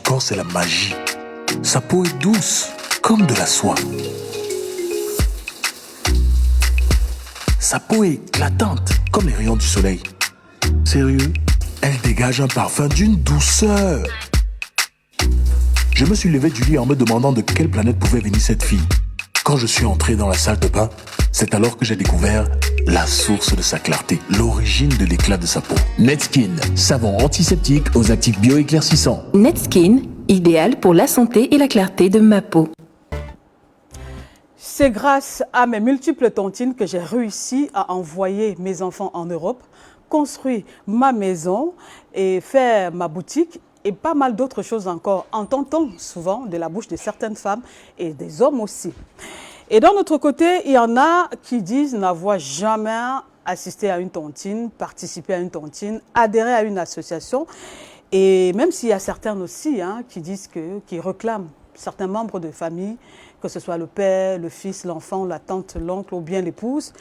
corps, c'est la magie. Sa peau est douce, comme de la soie. Sa peau est éclatante, comme les rayons du soleil. Sérieux, elle dégage un parfum d'une douceur. Je me suis levé du lit en me demandant de quelle planète pouvait venir cette fille. Quand je suis entré dans la salle de bain, c'est alors que j'ai découvert la source de sa clarté, l'origine de l'éclat de sa peau. Netskin, savon antiseptique aux actifs bioéclaircissants. Netskin, idéal pour la santé et la clarté de ma peau. C'est grâce à mes multiples tontines que j'ai réussi à envoyer mes enfants en Europe, construire ma maison et faire ma boutique et pas mal d'autres choses encore, en tentant souvent de la bouche de certaines femmes et des hommes aussi. Et d'un autre côté, il y en a qui disent n'avoir jamais assisté à une tontine, participé à une tontine, adhéré à une association. Et même s'il y a certains aussi qui disent qui réclament certains membres de famille, que ce soit le père, le fils, l'enfant, la tante, l'oncle ou bien l'épouse,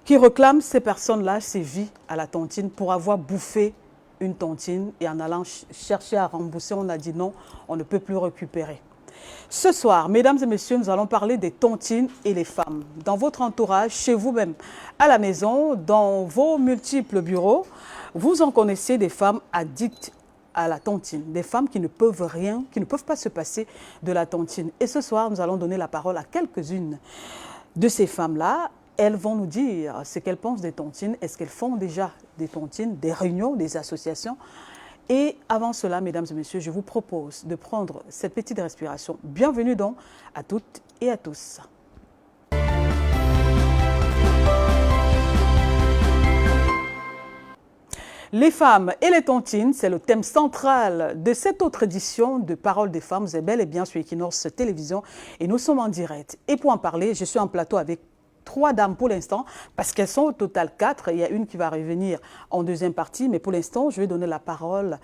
qui réclament ces personnes-là sévies à la tontine pour avoir bouffé une tontine et en allant chercher à rembourser, on a dit non, on ne peut plus récupérer. Ce soir, mesdames et messieurs, nous allons parler des tontines et les femmes. Dans votre entourage, chez vous-même, à la maison, dans vos multiples bureaux, vous en connaissez des femmes addictes à la tontine, des femmes qui ne peuvent rien, qui ne peuvent pas se passer de la tontine. Et ce soir, nous allons donner la parole à quelques-unes de ces femmes-là. Elles vont nous dire ce qu'elles pensent des tontines. Est-ce qu'elles font déjà des tontines, des réunions, des associations? Et avant cela, mesdames et messieurs, je vous propose de prendre cette petite respiration. Bienvenue donc à toutes et à tous. Les femmes et les tontines, c'est le thème central de cette autre édition de Paroles des femmes. Vous êtes bel et bien sur Equinox Télévision et nous sommes en direct. Et pour en parler, je suis en plateau avec 3 dames pour l'instant, parce qu'elles sont au total 4. Il y a une qui va revenir en deuxième partie, mais pour l'instant, je vais donner la parole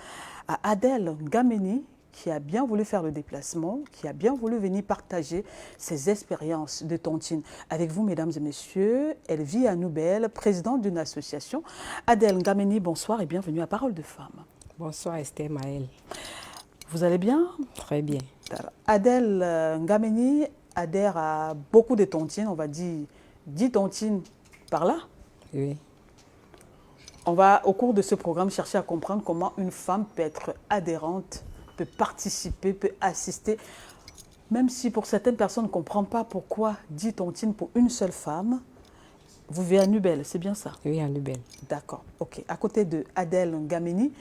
à Adèle Ngameni, qui a bien voulu faire le déplacement, qui a bien voulu venir partager ses expériences de tontine. Avec vous, mesdames et messieurs, elle vit à Nouvelle, présidente d'une association. Adèle Ngameni, bonsoir et bienvenue à Paroles de femmes. Bonsoir Esther Maëlle. Vous allez bien? Très bien. Adèle Ngameni adhère à beaucoup de tontines, on va dire 10 tontines par là. Oui. On va, au cours de ce programme, chercher à comprendre comment une femme peut être adhérente, peut participer, peut assister, même si pour certaines personnes, on ne comprend pas pourquoi 10 tontines pour une seule femme. Vous vivez à Nubel, c'est bien ça? Oui, à Nubel. D'accord, ok. À côté de Adèle Ngameni,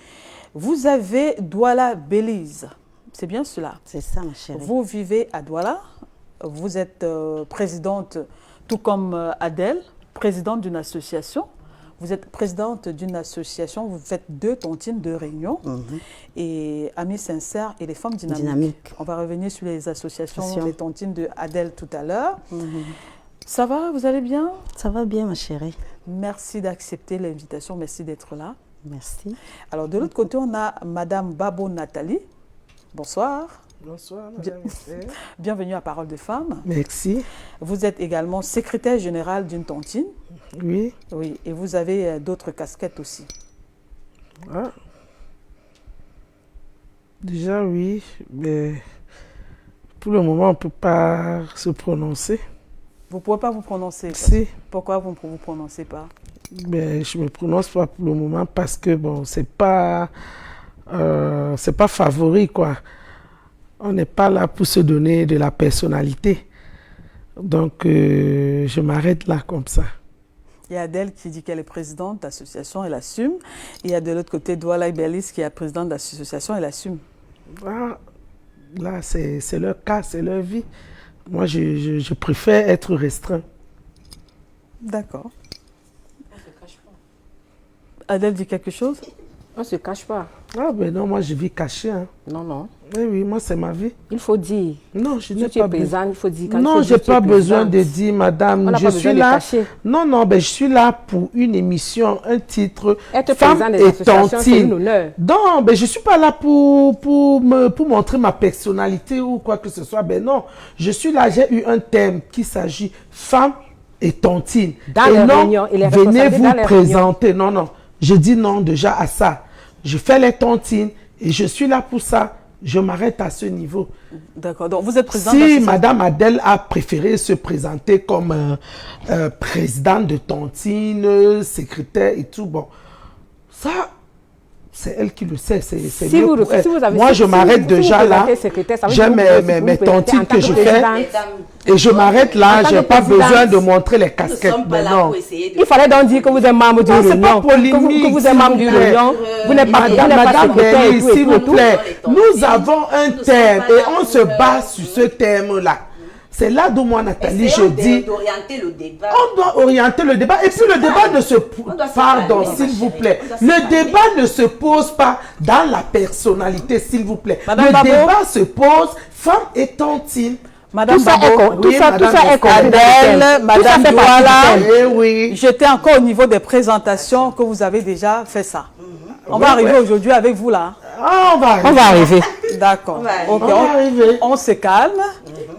vous avez Douala Belize. C'est bien cela? C'est ça, ma chérie. Vous vivez à Douala. Vous êtes présidente, tout comme Adèle, présidente d'une association. Vous êtes présidente d'une association, vous faites 2 tontines, 2 réunions. Et Amis Sincères et les femmes dynamiques. On va revenir sur les associations, les tontines de Adèle tout à l'heure. Ça va, vous allez bien? Ça va bien, ma chérie. Merci d'accepter l'invitation, merci d'être là. Merci. Alors, de l'autre côté, on a Madame Babo Nathalie. Bonsoir. Bonsoir, madame. Bienvenue à Paroles de femmes. Merci. Vous êtes également secrétaire générale d'une tontine. Oui. Oui, et vous avez d'autres casquettes aussi. Ah. Déjà, oui, mais pour le moment, on ne peut pas se prononcer. Vous ne pouvez pas vous prononcer? Si. Pourquoi vous ne vous prononcez pas? Ben, je ne me prononce pas pour le moment parce que, bon, c'est pas favori, quoi. On n'est pas là pour se donner de la personnalité. Donc, je m'arrête là comme ça. Il y a Adèle qui dit qu'elle est présidente d'association, elle assume. Il y a de l'autre côté Douala Ibelis qui est présidente d'association, elle assume. Ah, là, c'est leur cas, c'est leur vie. Moi, je préfère être restreint. D'accord. On se cache pas. Adèle dit quelque chose? On ne se cache pas. Ah ben non, moi je vis caché. Hein. Non, non. Oui, oui, moi c'est ma vie. Il faut dire. Non, je n'ai pas pas besoin. Il faut dire. Non, je n'ai pas besoin de dire, madame. Je suis là. Non, non, ben je suis là pour une émission, un titre. Être président des associations, c'est un honneur. Non, ben je suis pas là pour montrer ma personnalité ou quoi que ce soit. Ben non, je suis là. J'ai eu un thème qui s'agit femme et tontine. Dans les réunions, et les venez vous présenter. Non, non. Je dis non déjà à ça. Je fais les tontines et je suis là pour ça. Je m'arrête à ce niveau. D'accord. Donc, vous êtes président Si Madame Adèle a préféré se présenter comme présidente de tontine, secrétaire et tout, bon, ça, c'est elle qui le sait. C'est mieux pour elle. Moi, je m'arrête déjà là. J'ai mes tontines que je fais. Et je m'arrête là. Je n'ai pas besoin de montrer les casquettes. Mais non. Il fallait donc dire que vous êtes membre du réunion. Que vous êtes membre du réunion. Vous n'êtes pas secrétaire, s'il vous plaît. Nous avons un thème et on se base sur ce thème-là. C'est là d'où moi, Nathalie, je dis... d'orienter le débat. On doit orienter le débat. Et puis le débat ne se... Pardon, s'il vous plaît. Le débat ne se pose pas dans la personnalité, s'il vous plaît. Le débat se pose femme et tontine. Madame tout ça est Adèle, Madame Douala, oui. J'étais encore au niveau des présentations que vous avez déjà fait ça. On va arriver aujourd'hui avec vous là. Ah, on va arriver. D'accord. On se calme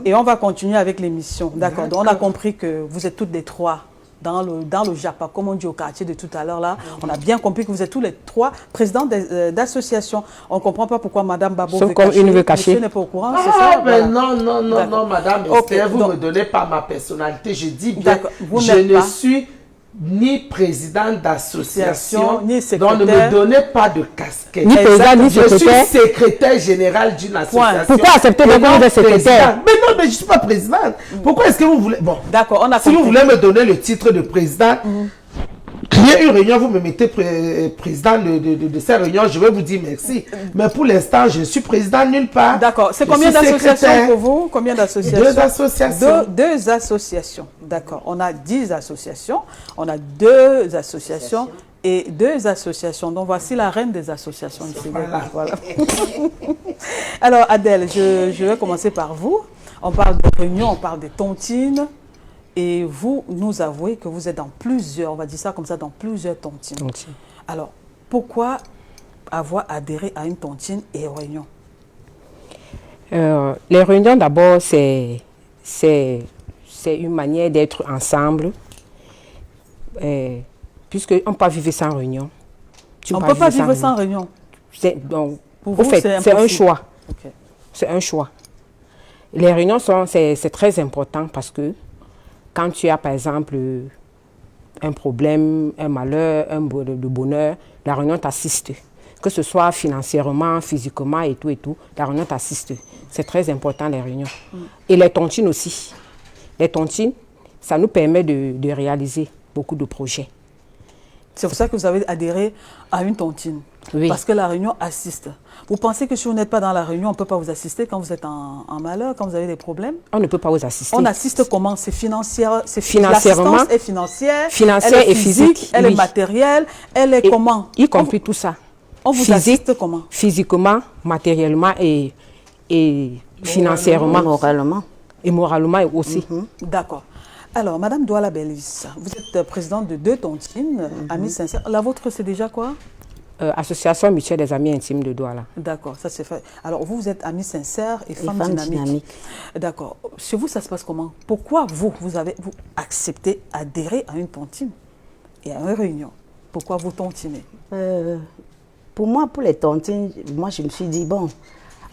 et on va continuer avec l'émission. D'accord. Donc on a compris que vous êtes toutes les trois dans le Japa, comme on dit au quartier de tout à l'heure là. On a bien compris que vous êtes tous les trois présidents d'associations. On ne comprend pas pourquoi Madame Babo veut cacher. Une veut cacher. Monsieur n'est pas au courant, c'est ça? Mais non, Madame Esther, vous ne me donnez pas ma personnalité. Je dis bien, je ne suis ni président d'association, ni secrétaire. Donc ne me donnez pas de casquette. Ni président, ni secrétaire. Je suis secrétaire général d'une association. Pourquoi accepter de vous être secrétaire? Mais non, mais je ne suis pas présidente. Pourquoi est-ce que vous voulez... Bon, d'accord, on a si vous voulez me donner le titre de président, créer une réunion, vous me mettez président de cette réunion, je vais vous dire merci. Mais pour l'instant, je suis président nulle part. D'accord. C'est combien d'associations pour vous? Combien d'associations? 2 associations. Deux associations. D'accord. On a 10 associations. On a 2 associations et 2 associations. Donc, voici la reine des associations. Voilà. Alors, Adèle, je vais commencer par vous. On parle de réunions, on parle de tontines. Et vous nous avouez que vous êtes dans plusieurs, on va dire ça comme ça, dans plusieurs tontines. Alors, pourquoi avoir adhéré à une tontine et réunion? Les réunions, d'abord, c'est une manière d'être ensemble. Puisqu'on ne peut pas vivre sans réunion. On ne peut pas vivre sans réunion. Donc, c'est un choix. Okay. C'est un choix. Les réunions, c'est très important parce que quand tu as, par exemple, un problème, un malheur, de bonheur, la réunion t'assiste. Que ce soit financièrement, physiquement et tout, la réunion t'assiste. C'est très important, les réunions. Et les tontines aussi. Les tontines, ça nous permet de réaliser beaucoup de projets. C'est pour ça que vous avez adhéré à une tontine. Oui. Parce que la réunion assiste. Vous pensez que si vous n'êtes pas dans la réunion, on ne peut pas vous assister quand vous êtes en malheur, quand vous avez des problèmes? On ne peut pas vous assister. On assiste comment? C'est financièrement. L'assistance est financière. Financière et physique. Elle est matérielle. Elle est comment? Y compris tout ça. On vous assiste comment? Physiquement, matériellement et financièrement. Et moralement aussi. D'accord. Alors, Madame Douala Bellis, vous êtes présidente de 2 tontines, Amis Sincères. La vôtre, c'est déjà quoi? Association mutuelle des amis intimes de Douala. D'accord, ça c'est fait. Alors, vous êtes Amis Sincères et Femmes Dynamiques. D'accord. Chez vous, ça se passe comment? Pourquoi vous avez accepté adhérer à une tontine et à une réunion? Pourquoi vous tontinez? Pour moi, pour les tontines, moi je me suis dit, bon,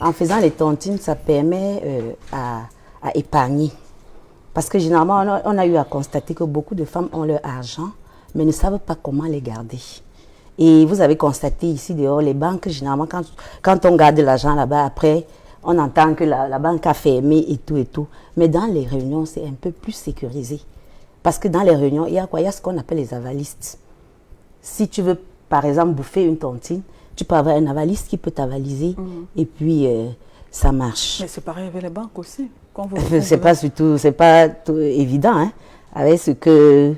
en faisant les tontines, ça permet à épargner. Parce que généralement, on a eu à constater que beaucoup de femmes ont leur argent, mais ne savent pas comment les garder. Et vous avez constaté ici dehors, les banques, généralement, quand on garde l'argent là-bas, après, on entend que la banque a fermé et tout. Mais dans les réunions, c'est un peu plus sécurisé. Parce que dans les réunions, il y a quoi? Il y a ce qu'on appelle les avalistes. Si tu veux, par exemple, bouffer une tontine, tu peux avoir un avaliste qui peut t'avaliser et puis ça marche. Mais c'est pareil avec les banques aussi. C'est pas tout évident, hein, avec ce que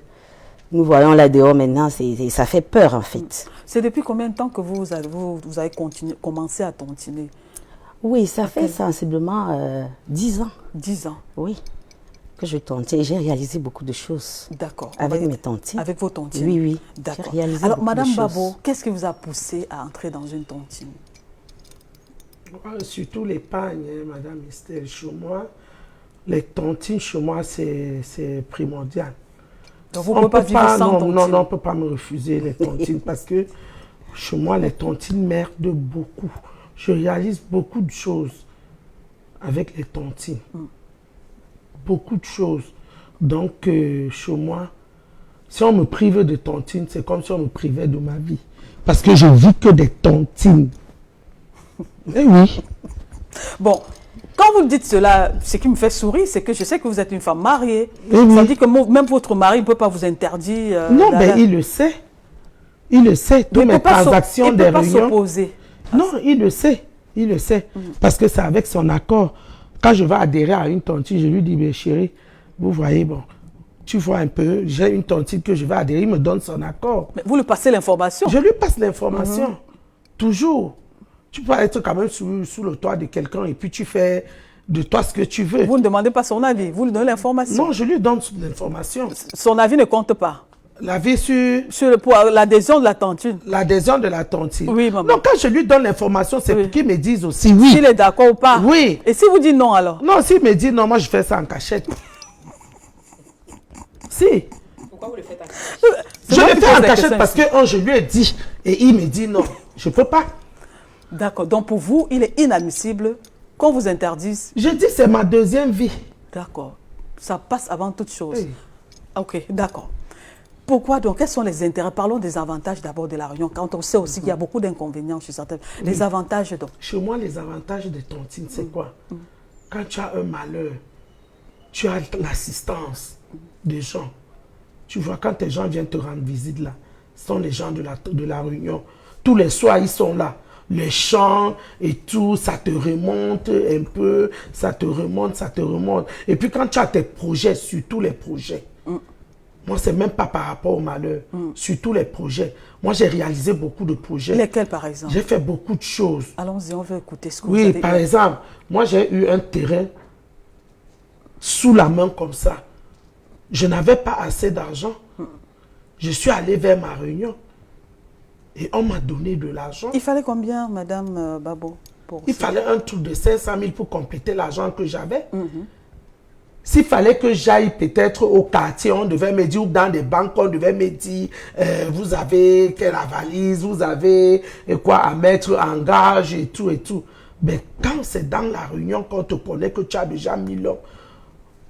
nous voyons là dehors maintenant, ça fait peur en fait. C'est depuis combien de temps que vous avez commencé à tontiner? Oui, ça fait sensiblement 10 ans. 10 ans? Oui, que je tontine. J'ai réalisé beaucoup de choses. D'accord. Avec mes tontines. Avec vos tontines? Oui. D'accord. Alors, Madame Babo, qu'est-ce qui vous a poussé à entrer dans une tontine? Surtout l'épargne, Madame Estelle. Chez moi, les tontines, chez moi, c'est primordial. Donc vous ne pouvez pas vivre sans tontine? Non, on ne peut pas me refuser les tontines parce que chez moi, les tontines merdent beaucoup. je réalise beaucoup de choses avec les tontines. Beaucoup de choses. Donc, chez moi, si on me prive de tontines, c'est comme si on me privait de ma vie. Parce que je vis que des tontines. Eh oui. Bon, quand vous dites cela, ce qui me fait sourire, c'est que je sais que vous êtes une femme mariée. Eh oui. Ça dit que même votre mari ne peut pas vous interdire. Non, mais il le sait. Il le sait. Toutes mes transactions des réunions. Il ne peut pas s'opposer. Non, il le sait. Il le sait. Parce que c'est avec son accord. Quand je vais adhérer à une tontine, je lui dis, mais chérie, vous voyez, bon, tu vois un peu, j'ai une tontine que je vais adhérer, il me donne son accord. Mais vous lui passez l'information? Je lui passe l'information. Toujours. Tu peux être quand même sous le toit de quelqu'un et puis tu fais de toi ce que tu veux. Vous ne demandez pas son avis, vous lui donnez l'information? Non, je lui donne l'information. Son avis ne compte pas? L'avis sur l'adhésion de la tontine. L'adhésion de la tontine. Oui, maman. Donc, quand je lui donne l'information, c'est pour qu'il me dise aussi oui. S'il est d'accord ou pas. Oui. Et si vous dites non, alors? Non, s'il me dit non, moi, je fais ça en cachette. Si. Pourquoi vous le faites en cachette? Je le fais en cachette parce que je lui ai dit et il me dit non. Je ne peux pas. D'accord. Donc, pour vous, il est inadmissible qu'on vous interdise? Je dis c'est ma deuxième vie. D'accord. Ça passe avant toute chose. Oui. Ok, d'accord. Pourquoi donc? Quels sont les intérêts? Parlons des avantages d'abord de la réunion, quand on sait aussi qu'il y a beaucoup d'inconvénients chez certains. Les avantages donc? Chez moi, les avantages de tontine, c'est quoi? Quand tu as un malheur, tu as l'assistance des gens. Tu vois, quand tes gens viennent te rendre visite là, ce sont les gens de la réunion. Tous les soirs, ils sont là. Les chants et tout, ça te remonte un peu, ça te remonte, ça te remonte. Et puis quand tu as tes projets, sur tous les projets, moi, c'est même pas par rapport au malheur, sur tous les projets. Moi, j'ai réalisé beaucoup de projets. Lesquels, par exemple? J'ai fait beaucoup de choses. Allons-y, on veut écouter ce que vous avez Oui, par exemple, moi, j'ai eu un terrain sous la main comme ça. Je n'avais pas assez d'argent. Je suis allé vers ma réunion et on m'a donné de l'argent. Il fallait combien, Madame Babo? Il fallait un truc de 500 000 pour compléter l'argent que j'avais. S'il fallait que j'aille peut-être au quartier, on devait me dire, ou dans des banques, on devait me dire, vous avez quelle valise, vous avez quoi à mettre en gage et tout et tout. Mais quand c'est dans la réunion qu'on te connaît, que tu as déjà 1 000 ans,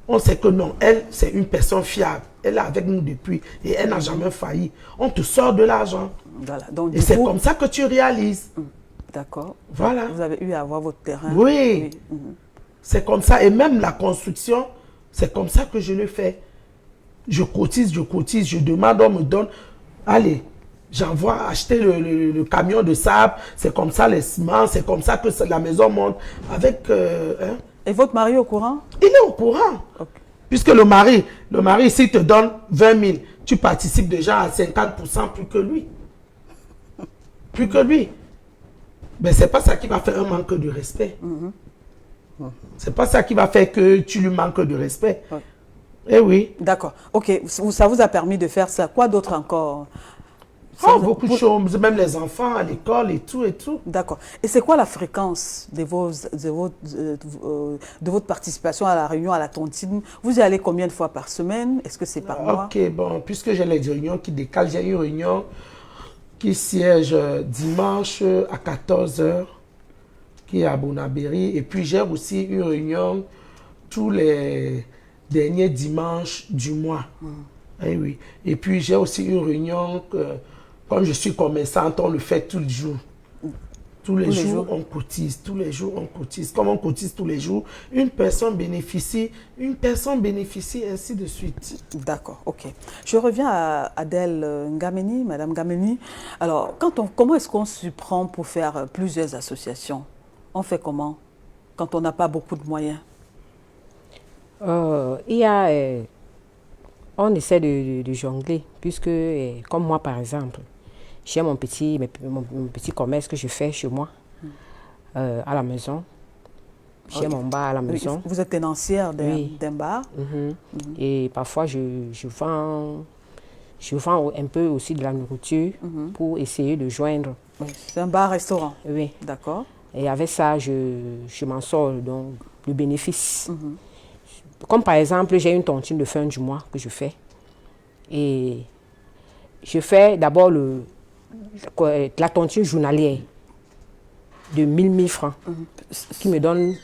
on sait que non, elle, c'est une personne fiable. Elle est avec nous depuis et elle n'a jamais failli. On te sort de l'argent. Voilà. Donc, et c'est comme ça que tu réalises. D'accord. Voilà. Vous avez eu à avoir votre terrain. Oui. C'est comme ça. Et même la construction, c'est comme ça que je le fais. Je cotise, je demande, on me donne. Allez, j'envoie acheter le camion de sable. C'est comme ça les ciments, c'est comme ça que la maison monte. Avec... Et votre mari est au courant? Il est au courant. Okay. Puisque le mari, s'il te donne 20 000, tu participes déjà à 50% plus que lui. Plus que lui. Mais ce n'est pas ça qui va faire un manque de respect. C'est pas ça qui va faire que tu lui manques de respect. Eh oui. D'accord. Ok. Ça vous a permis de faire ça. Quoi d'autre encore? Beaucoup de choses, même les enfants à l'école et tout et tout. D'accord. Et c'est quoi la fréquence de votre participation à la réunion, à la tontine? Vous y allez combien de fois par semaine? Est-ce que c'est par mois? Ok, bon, puisque j'ai les réunions qui décalent, j'ai une réunion qui siège dimanche à 14 h, qui est à Bonabéry. Et puis j'ai aussi une réunion tous les derniers dimanches du mois. Eh oui. Et puis j'ai aussi une réunion comme je suis commerçante, on le fait tous les jours. Tous les jours, on cotise. Tous les jours, on cotise. Comme on cotise tous les jours, une personne bénéficie, ainsi de suite. D'accord, ok. Je reviens à Adèle Ngameni, Madame Ngameni. Alors, comment est-ce qu'on s'y prend pour faire plusieurs associations? On fait comment quand on n'a pas beaucoup de moyens? On essaie de jongler, puisque, comme moi par exemple, j'ai mon petit commerce que je fais chez moi, à la maison. J'ai mon bar à la maison. Vous êtes tenancière d'un bar? Et parfois, je vends un peu aussi de la nourriture pour essayer de joindre. C'est un bar-restaurant? Oui. D'accord. Et avec ça, je m'en sors donc le bénéfice. Comme par exemple, j'ai une tontine de fin du mois que je fais. Et je fais d'abord la tontine journalière. de 1000 francs, qui me donne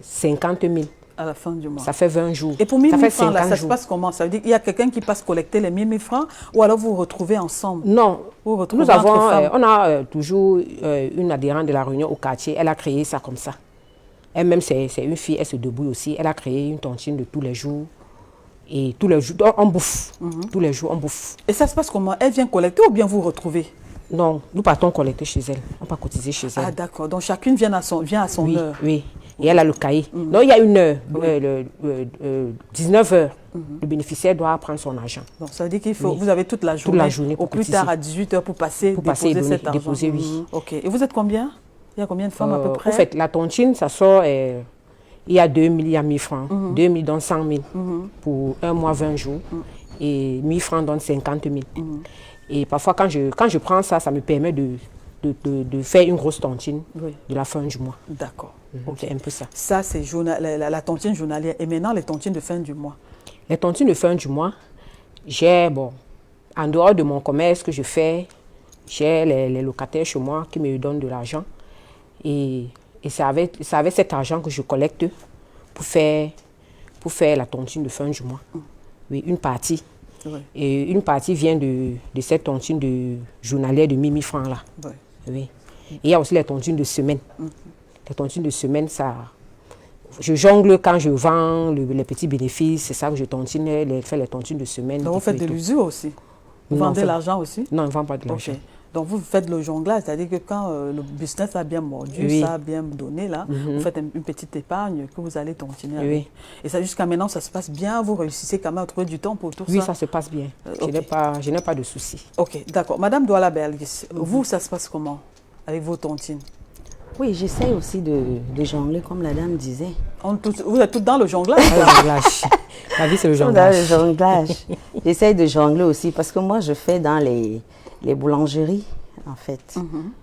50 000. À la fin du mois. Ça fait 20 jours. Et pour 1000 ça fait francs, là, ça se jours. passe comment? Ça veut dire qu'il y a quelqu'un qui passe collecter les 1000 francs ou alors vous vous retrouvez ensemble? Non. Vous Nous avons, on a toujours une adhérente de la Réunion au quartier. Elle a créé ça comme ça. Elle-même, c'est une fille, elle se débrouille aussi. Elle a créé une tontine de tous les jours. Et tous les jours, on bouffe. Tous les jours, on bouffe. Et ça se passe comment? Elle vient collecter ou bien vous vous retrouvez? Non, nous partons collecter chez elle. On ne peut pas cotiser chez elle. Ah d'accord, donc chacune vient à son heure. Oui. Et elle a le cahier. Donc il y a une heure, 19 heures. Le bénéficiaire doit prendre son argent. Donc ça veut dire qu'il faut, vous avez toute la journée, au plus tard à 18 heures pour passer, déposer cet argent. Déposer, oui. Ok. Et vous êtes combien? Il y a combien de femmes à peu près? En fait, la tontine, ça sort, il y a 2000, il y a 1000 francs. 2000 donne 100 000 pour un mois, 20 jours. Et 1000 francs donne 50 000. Et parfois, quand je prends ça, ça me permet de faire une grosse tontine de la fin du mois. D'accord. C'est un peu ça. Ça, c'est la tontine journalière. Et maintenant, les tontines de fin du mois. Les tontines de fin du mois, j'ai, en dehors de mon commerce que je fais, j'ai les locataires chez moi qui me donnent de l'argent. Et c'est avec cet argent que je collecte pour faire la tontine de fin du mois. Oui, une partie. Oui. Et une partie vient de cette tontine de journalière de 1000 francs là. Oui. Oui. Et il y a aussi les tontines de semaine. Les tontines de semaine, ça... Je jongle quand je vends les petits bénéfices, c'est ça que je tontine, fais les tontines de semaine. Donc vous faites de l'usure aussi? Vous vendez l'argent aussi? Non, on ne vend pas de l'argent. Okay. Donc vous faites le jonglage, c'est-à-dire que quand le business a bien mordu, ça a bien donné, là, vous faites une petite épargne que vous allez tontiner avec. Oui. Et ça, jusqu'à maintenant, ça se passe bien? Vous réussissez quand même à trouver du temps pour tout ça? Oui, ça se passe bien. Je n'ai pas de soucis. Ok, d'accord. Madame Douala Belgis, vous, ça se passe comment avec vos tontines? Oui, j'essaie aussi de jongler, comme la dame disait. Vous êtes toutes dans le jonglage? La vie, c'est le jonglage. Dans le jonglage. J'essaie de jongler aussi parce que moi, je fais dans les boulangeries, en fait.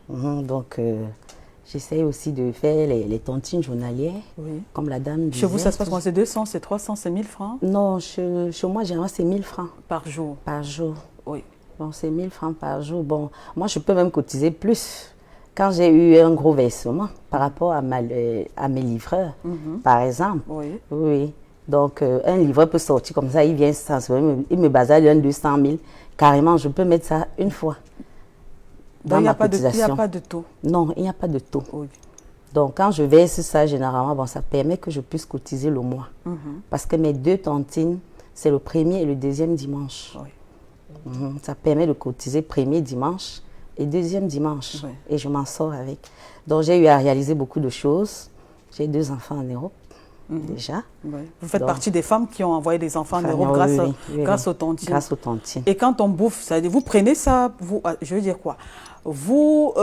Donc, j'essaie aussi de faire les tontines journalières, comme la dame disait. Chez vous, ça se passe comment? C'est 200, c'est 300, c'est 1000 francs? Non, chez moi, généralement, c'est 1000 francs. Par jour? Par jour. Oui. Bon, c'est 1000 francs par jour. Bon, moi, je peux même cotiser plus. Quand j'ai eu un gros versement par rapport à mes livreurs, par exemple. Oui. Oui. Donc, un livreur peut sortir comme ça, il vient il me basale un 200 000. Carrément, je peux mettre ça une fois. Donc, il n'y a pas de taux? Non, il n'y a pas de taux. Oui. Donc, quand je verse ça, généralement, ça permet que je puisse cotiser le mois. Parce que mes 2 tontines, c'est le premier et le deuxième dimanche. Oui. Ça permet de cotiser premier dimanche et deuxième dimanche. Oui. Et je m'en sors avec. Donc, j'ai eu à réaliser beaucoup de choses. J'ai 2 enfants en Europe, déjà. Oui. Vous faites partie des femmes qui ont envoyé des enfants en Europe grâce aux tontines. Grâce aux tontines. Et quand on bouffe, ça veut dire, vous prenez ça, je veux dire quoi? Vous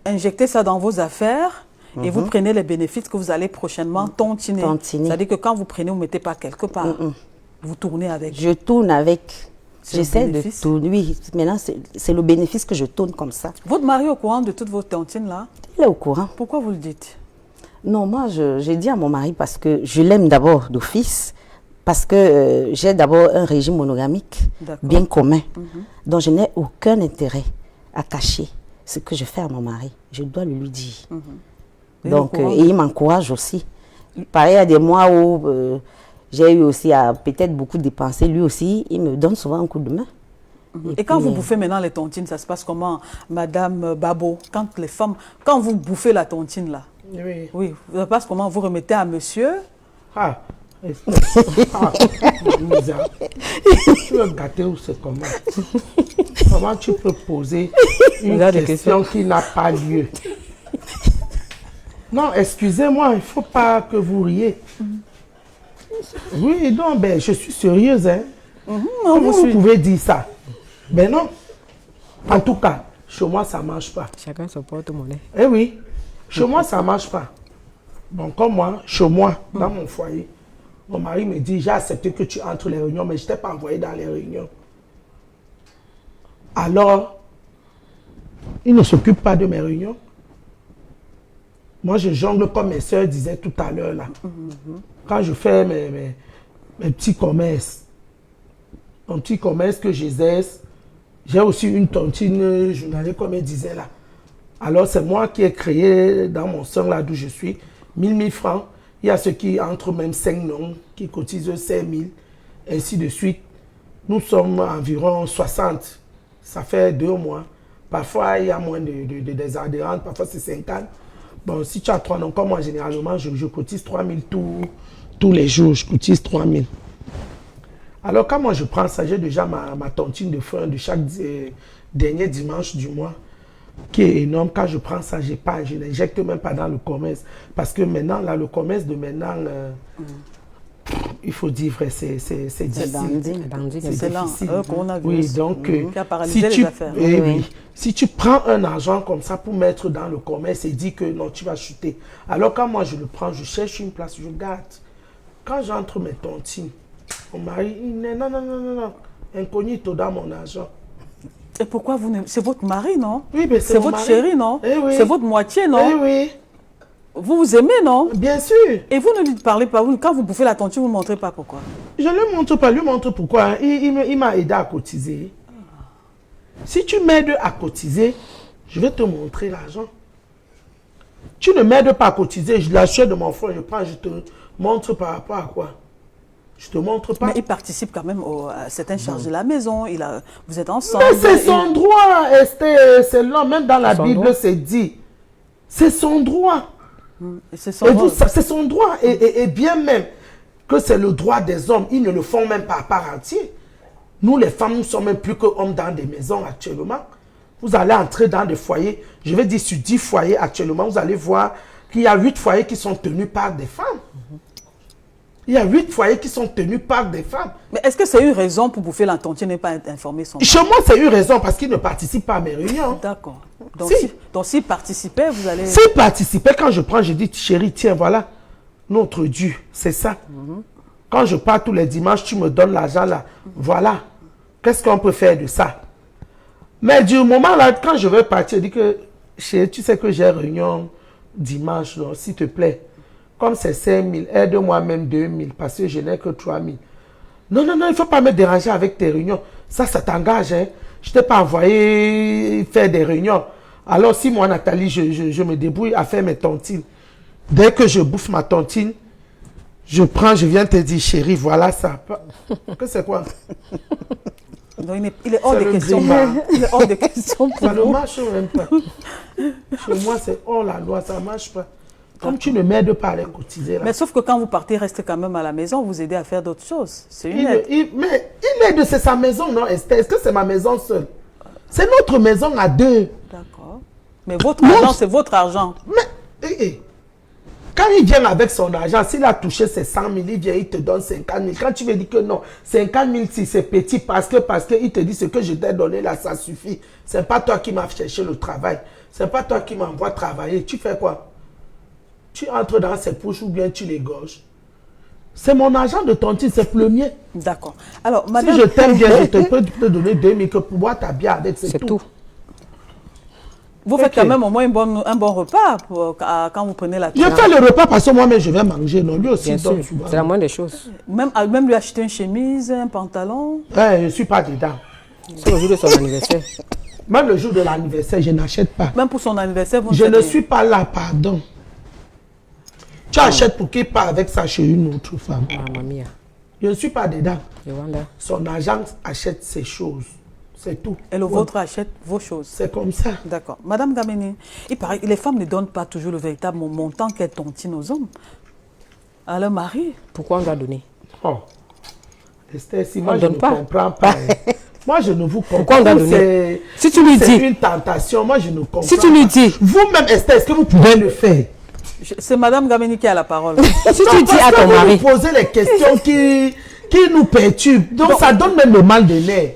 injectez ça dans vos affaires et vous prenez les bénéfices que vous allez prochainement tontiner. C'est-à-dire que quand vous prenez, vous ne mettez pas quelque part. Vous tournez avec. Je tourne avec. J'essaie de tourner. Oui, maintenant, c'est le bénéfice que je tourne comme ça. Votre mari est au courant de toutes vos tontines là? Il est au courant. Pourquoi vous le dites? Non, moi, j'ai dit à mon mari parce que je l'aime d'abord d'office, parce que j'ai d'abord un régime monogamique bien commun. Donc, je n'ai aucun intérêt à cacher ce que je fais à mon mari. Je dois le lui dire. Donc, et il m'encourage aussi. Pareil, il y a des mois où j'ai eu aussi à peut-être beaucoup dépenser. Lui aussi, il me donne souvent un coup de main. Et quand vous bouffez maintenant les tontines, ça se passe comment, Madame Babo? Quand vous bouffez la tontine là, oui, ça se passe comment? Vous remettez à monsieur? Tu veux gâter ou c'est comment? Comment tu peux poser une question qui n'a pas lieu? Non, excusez-moi, il ne faut pas que vous riez. Oui, non, ben, je suis sérieuse. Hein. Vous pouvez dire ça. Ben non. En tout cas, chez moi, ça ne marche pas. Chacun son porte-monnaie. Eh oui, chez moi, ça ne marche pas. Bon, comme moi, chez moi, dans mon foyer, mon mari me dit, j'ai accepté que tu entres les réunions, mais je ne t'ai pas envoyé dans les réunions. Alors, il ne s'occupe pas de mes réunions. Moi, je jongle comme mes soeurs disaient tout à l'heure là. Quand je fais mes petits commerces, mon petit commerce que j'exerce, j'ai aussi une tontine journalière comme elle disait là. Alors, c'est moi qui ai créé dans mon sein, là d'où je suis, 1000 francs. Il y a ceux qui entrent même 5 noms, qui cotisent 5 000, ainsi de suite. Nous sommes environ 60. Ça fait 2 mois. Parfois, il y a moins des adhérents, parfois c'est 50. Bon, si tu as 3 noms, comme moi, généralement, je cotise 3 000 tous les jours. Je cotise 3 000. Alors, quand moi je prends ça, j'ai déjà ma tontine de fin de chaque dernier dimanche du mois, qui est énorme. Quand je prends ça, je n'injecte même pas dans le commerce. Parce que maintenant, là, le commerce de maintenant, il faut dire vrai, c'est difficile. C'est lent, oui, donc, qui a paralysé les affaires. Oui. Si tu prends un argent comme ça pour mettre dans le commerce et dis que non, tu vas chuter. Alors, quand moi je le prends, je cherche une place, je garde. Quand j'entre mes tontines, mon mari, il dit non, incognito dans mon argent. Et pourquoi vous ne... C'est votre mari, non? Oui, mais c'est votre chéri, non? Oui. C'est votre moitié, non? Oui. Vous vous aimez, non? Bien sûr. Et vous ne lui parlez pas. Quand vous bouffez la tontine, vous ne montrez pas pourquoi? Je ne lui montre pas. Lui montre pourquoi. Il m'a aidé à cotiser. Si tu m'aides à cotiser, je vais te montrer l'argent. Tu ne m'aides pas à cotiser, je l'achète de mon frère, je prends, je te montre par rapport à quoi? Je te montre pas. Mais il participe quand même à certaines charges de la maison. Vous êtes ensemble. Mais c'est son droit, Esther. C'est là, même dans la Bible, c'est dit. C'est son droit. C'est son droit. Et bien même que c'est le droit des hommes, ils ne le font même pas à part entière. Nous, les femmes, nous sommes même plus que hommes dans des maisons actuellement. Vous allez entrer dans des foyers. Je vais dire sur 10 foyers actuellement, vous allez voir qu'il y a 8 foyers qui sont tenus par des femmes. Il y a 8 foyers qui sont tenus par des femmes. Mais est-ce que c'est une raison pour bouffer la tontine et ne pas informer son mari? Chez moi, c'est une raison parce qu'il ne participe pas à mes réunions. D'accord. Donc, s'il participait, vous allez... S'il participait, quand je prends, je dis, chérie, tiens, voilà, notre Dieu, c'est ça. Quand je pars tous les dimanches, tu me donnes l'argent là. Voilà. Qu'est-ce qu'on peut faire de ça? Mais du moment là, quand je vais partir, je dis que, chérie, tu sais que j'ai réunion dimanche, s'il te plaît. Comme c'est 5 000, aide-moi même 2 000 parce que je n'ai que 3 000. Non, il ne faut pas me déranger avec tes réunions. Ça t'engage. Hein? Je ne t'ai pas envoyé faire des réunions. Alors, si moi, Nathalie, je me débrouille à faire mes tontines. Dès que je bouffe ma tontine, je viens te dire, chérie, voilà ça. Que c'est quoi? Donc, il est hors de question. Il est hors de question pour ça ne marche même pas. Chez moi, c'est hors la loi, ça ne marche pas. Comme tu ne m'aides pas à les cotiser. Là. Mais sauf que quand vous partez, restez quand même à la maison, vous aidez à faire d'autres choses. C'est une aide. Mais il aide, c'est sa maison, non, Esther? Est-ce que c'est ma maison seule? C'est notre maison à deux. D'accord. Mais votre argent, c'est votre argent. Mais, quand il vient avec son argent, s'il a touché ses 100 000, il vient, il te donne 50 000. Quand tu veux dire que non, 50 000, si c'est petit, parce que il te dit ce que je t'ai donné là, ça suffit. C'est pas toi qui m'as cherché le travail. C'est pas toi qui m'envoie travailler. Tu fais quoi? Tu entres dans ses poches ou bien tu l'égorges. C'est mon argent de tontine, c'est le mien. D'accord. Alors, madame... Si je t'aime bien, je peux te donner 2 000 que pour moi, tu as bien avec, c'est tout. Vous faites quand même au moins un bon repas quand vous prenez la Je fais le repas parce que moi-même, je vais manger. Non, lui aussi, c'est la moindre des choses. Même lui acheter une chemise, un pantalon. Je ne suis pas dedans. C'est le jour de son anniversaire. Même le jour de l'anniversaire, je n'achète pas. Même pour son anniversaire, vous je ne suis pas là, pardon. Tu achètes pour qu'il part avec ça chez une autre femme. Ah, mamie. Je ne suis pas dedans. Yolanda. Son agent achète ses choses. C'est tout. Et le vôtre achète vos choses. C'est comme ça. D'accord. Madame Gameni, il paraît que les femmes ne donnent pas toujours le véritable montant qu'elles tontinent aux hommes. À leur mari. Pourquoi on doit donner? Oh. Esther, si moi je ne comprends pas. Moi, je ne vous comprends pas. Pourquoi on doit donner? Si tu lui dis. C'est une tentation. Moi, je ne comprends pas. Si tu lui dis. Vous-même, Esther, est-ce que vous pouvez le faire? C'est Madame Gameni qui a la parole. Si tu dis à ton mari. Vous posez les questions qui nous perturbent. Donc, ça donne même le mal de nerfs.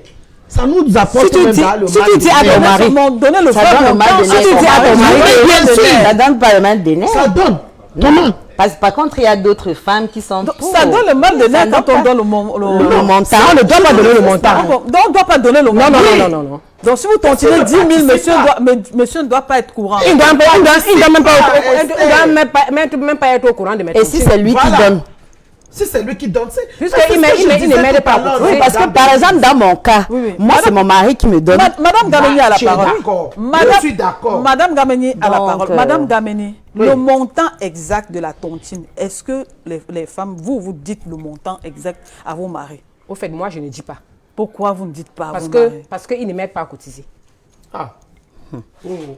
Ça nous apporte si même dans le mal de nerfs. Si tu dis à ton mari. Donnez le ça donne le mal de nerfs. Si tu dis à ton mari. Bien sûr. Ça donne pas le mal de nerfs. Ça donne. Comment? Par contre, il y a d'autres femmes qui sont pour. Ça donne le mal de nerfs quand on donne le montant. On ne doit pas donner le montant. Donc, on ne doit pas donner le montant. Non. Donc, si vous tontinez 10 000, monsieur ne doit pas être courant. Il ne doit même pas être au courant de mettre. Et si c'est lui qui donne? Si c'est lui qui donne, c'est... Puisqu'il ne m'aide pas. Oui, parce que par exemple, dans mon cas, moi, c'est mon mari qui me donne. Madame Gameni a la parole. Je suis d'accord. Madame Gameni a la parole. Madame Gameni, oui. Le montant exact de la tontine, est-ce que les femmes, vous dites le montant exact à vos maris? Au fait, moi, je ne dis pas. Pourquoi vous ne dites pas à vos maris? Parce qu'ils ne m'aident pas à cotiser. Ah.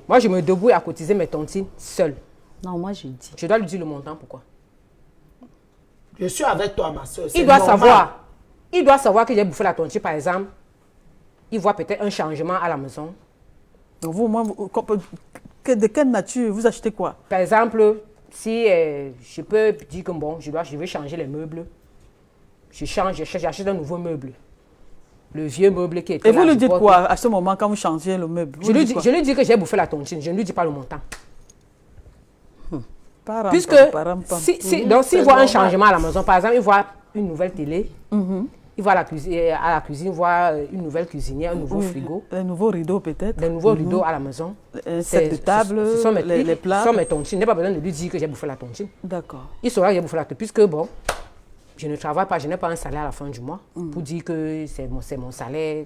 Moi, je me débrouille à cotiser mes tontines seule. Non, moi, je dis. Je dois lui dire le montant, pourquoi? Je suis avec toi, ma soeur. Il doit savoir que j'ai bouffé la tontine, par exemple. Il voit peut-être un changement à la maison. Donc vous, de quelle nature vous achetez quoi? Par exemple, si je peux dire que bon, je vais changer les meubles, j'achète un nouveau meuble. Le vieux meuble qui était Et là. vous lui dites quoi à ce moment quand vous changez le meuble? Je lui dis que j'ai bouffé la tontine, je ne lui dis pas le montant. Puisque s'il voit un changement à la maison, par exemple, il voit une nouvelle télé, il voit à la cuisine, il voit une nouvelle cuisinière, un nouveau frigo. Un nouveau rideau peut-être. Des nouveaux rideaux à la maison. Un set de table, les plats. Ce sont mes tontines. Je n'ai pas besoin de lui dire que j'ai bouffé la tontine. D'accord. Il saura que j'ai bouffé la tontine, puisque bon, je ne travaille pas, je n'ai pas un salaire à la fin du mois pour dire que c'est mon salaire.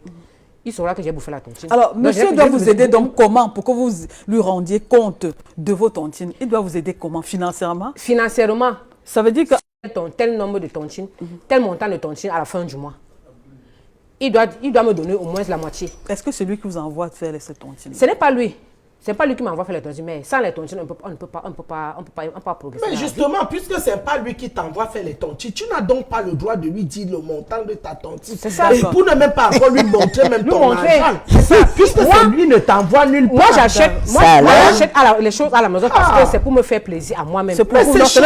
Il saura que j'ai bouffé la tontine. Alors, monsieur doit vous aider donc comment pour que vous lui rendiez compte de vos tontines? Il doit vous aider comment? Financièrement? Financièrement. Ça veut dire que... Tel nombre de tontines, tel montant de tontines à la fin du mois. Il doit me donner au moins la moitié. Est-ce que c'est lui qui vous envoie faire ces tontines? Ce n'est pas lui. Ce n'est pas lui qui m'envoie faire les tontines, mais sans les tontines, on ne peut pas progresser. Mais justement, puisque ce n'est pas lui qui t'envoie faire les tontines, tu n'as donc pas le droit de lui dire le montant de ta tontine. C'est ça. Et pour ne même pas encore lui montrer même ton argent. Puisque c'est lui ne t'envoie nulle part. Moi, j'achète les choses à la maison parce que c'est pour me faire plaisir à moi-même. C'est pour vous. Ce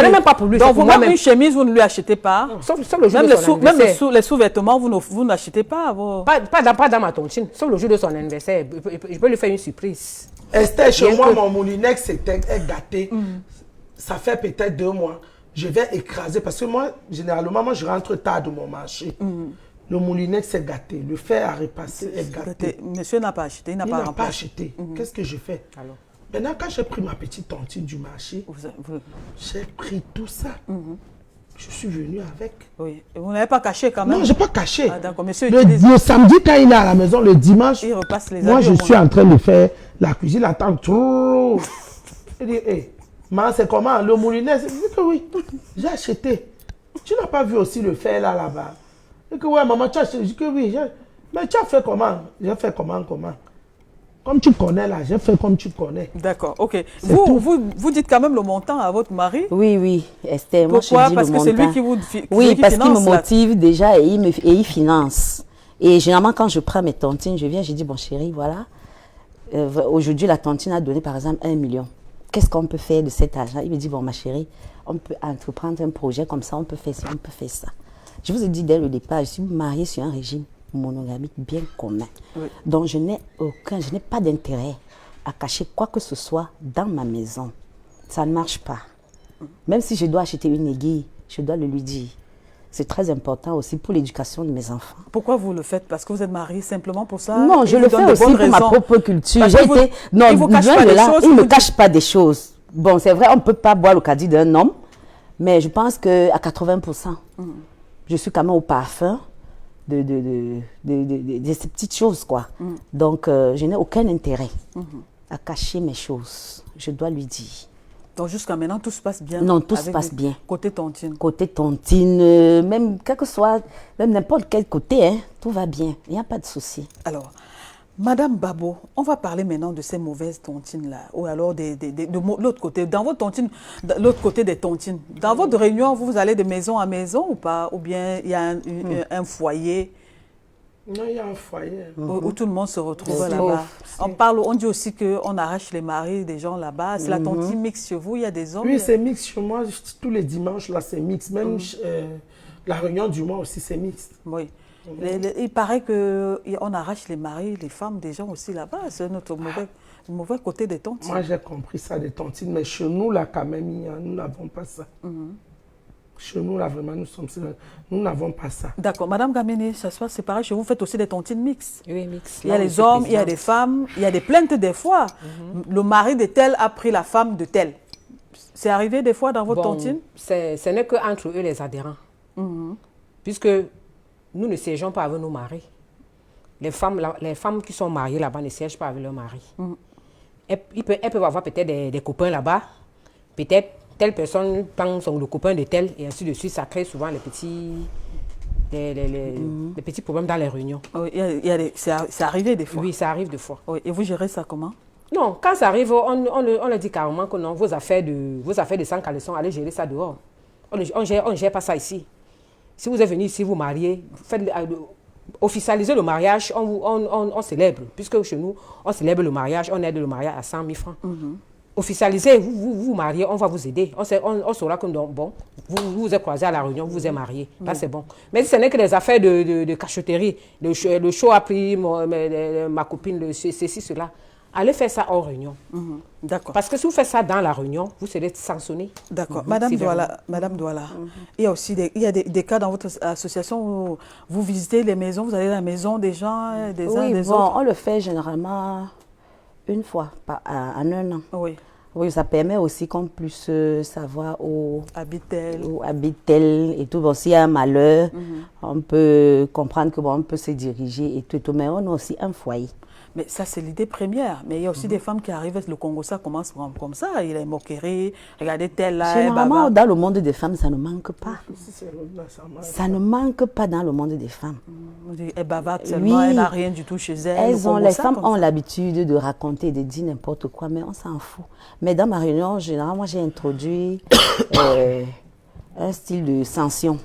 n'est même pas pour lui. Donc, vous-même, une chemise, vous ne lui achetez pas. Sauf le jour de son anniversaire. Même les sous-vêtements, vous n'achetez pas. Pas dans ma tontine. Sauf le jour de son anniversaire. Je peux lui faire une surprise. Esther, chez moi, mon moulinex est gâté. Ça fait peut-être 2 mois. Je vais écraser parce que moi, généralement, je rentre tard de mon marché. Le moulinex est gâté. Le fer à repasser est gâté. Monsieur n'a pas acheté. Il n'a pas acheté. Qu'est-ce que je fais? Alors. Maintenant, quand j'ai pris ma petite tontine du marché, j'ai pris tout ça. Je suis venu avec. Oui. Et vous n'avez pas caché quand même? Non, je n'ai pas caché. Ah, d'accord, monsieur le samedi, quand il est à la maison, le dimanche, il repasse les moi, je suis en train de faire la cuisine, attend trop. Il dit, hé, maman, c'est comment? Le moulinet? Je dis que oui, j'ai acheté. Tu n'as pas vu aussi le fer là-bas? Je dis que ouais, maman, tu as acheté? Je dis que oui. Mais tu as fait comment? J'ai fait comment? Comme tu connais là, j'ai fait comme tu connais. D'accord, ok. Vous dites quand même le montant à votre mari? Oui, Esther. Pourquoi? Parce que c'est lui qui vous Oui, parce qu'il me motive déjà et il finance. Et généralement, quand je prends mes tontines, je viens, je dis, bon chérie, voilà. Aujourd'hui, la tontine a donné par exemple 1 million. Qu'est-ce qu'on peut faire de cet argent? Il me dit, bon ma chérie, on peut entreprendre un projet comme ça, on peut faire ça, on peut faire ça. Je vous ai dit dès le départ, je suis mariée sur un régime monogamique bien commun. Oui. Donc je n'ai pas d'intérêt à cacher quoi que ce soit dans ma maison. Ça ne marche pas. Même si je dois acheter une aiguille, je dois le lui dire. C'est très important aussi pour l'éducation de mes enfants. Pourquoi vous le faites? Parce que vous êtes mariée simplement pour ça? Non, je le fais aussi pour ma propre culture. Il ne me cache pas des choses. Bon, c'est vrai, on ne peut pas boire le caddie d'un homme, mais je pense qu'à 80%, je suis quand même au parfum de ces petites choses, quoi. Donc, je n'ai aucun intérêt à cacher mes choses. Je dois lui dire. Donc, jusqu'à maintenant, tout se passe bien? Non, tout se passe bien. Côté tontine? Côté tontine, même quel que soit, même n'importe quel côté, hein, tout va bien. Il n'y a pas de souci. Alors, Madame Babo, on va parler maintenant de ces mauvaises tontines-là, ou alors de l'autre côté, dans votre tontine, l'autre côté des tontines. Dans votre réunion, vous allez de maison à maison ou pas? Ou bien il y a un foyer? Non, il y a un foyer. Où tout le monde se retrouve là-bas. On dit aussi qu'on arrache les maris des gens là-bas. C'est la tontine mixte chez vous, il y a des hommes? Oui, c'est mixte chez moi. Tous les dimanches, là, c'est mixte. Même la réunion du mois aussi, c'est mixte. Oui. Il paraît qu'on arrache les maris, les femmes des gens aussi là-bas. C'est notre mauvais côté des tontines. Moi, j'ai compris ça des tontines. Mais chez nous, là, quand même, nous n'avons pas ça. Chez nous, là, vraiment, nous n'avons pas ça. D'accord. Madame Gameni, ça se passe, c'est pareil. Chez vous, vous faites aussi des tontines mixtes? Oui, mixtes. Il y a les hommes, il y a des femmes, il y a des plaintes des fois. Le mari de tel a pris la femme de tel. C'est arrivé des fois dans votre tontine? Ce n'est qu'entre eux les adhérents. Puisque nous ne siégeons pas avec nos maris. Les femmes qui sont mariées là-bas ne siègent pas avec leur mari. Elles peuvent avoir peut-être des copains là-bas. Peut-être telle personne prend le copain de tel et ainsi de suite. Ça crée souvent les petits problèmes dans les réunions. Oui, c'est arrivé des fois? Oui, ça arrive des fois. Oui, et vous gérez ça comment? Non, quand ça arrive, on leur dit carrément que non, vos affaires de sang caleçon, allez gérer ça dehors. On ne gère pas ça ici. Si vous êtes venu ici, vous mariez, officialisez le mariage, on célèbre. Puisque chez nous, on célèbre le mariage, on aide le mariage à 100 000 francs. Officialisez, vous mariez, on va vous aider. On saura que bon, vous vous êtes croisés à la réunion, vous vous êtes mariés. Là, c'est bon. Mais si ce n'est que des affaires de cachotterie, le show a pris ma copine, ceci, cela, allez faire ça hors réunion. D'accord. Parce que si vous faites ça dans la réunion, vous serez sanctionné. D'accord. Madame Douala, il y a aussi des cas dans votre association où vous visitez les maisons, vous allez dans la maison des gens, des uns des autres? On le fait généralement une fois en un an. Oui, ça permet aussi qu'on puisse savoir où habite-t-elle et tout. Bon, s'il y a un malheur, on peut comprendre que on peut se diriger et tout. Mais on a aussi un foyer. Mais ça, c'est l'idée première. Mais il y a aussi des femmes qui arrivent, le Congo, ça commence comme ça. Il est moquerie, regardez telle là. Généralement, dans le monde des femmes, ça ne manque pas. Ça ne manque pas dans le monde des femmes. Elle bavarde seulement, elle n'a rien du tout chez elle. Les femmes ont l'habitude de raconter, de dire n'importe quoi, mais on s'en fout. Mais dans ma réunion, généralement, j'ai introduit un style de sanction.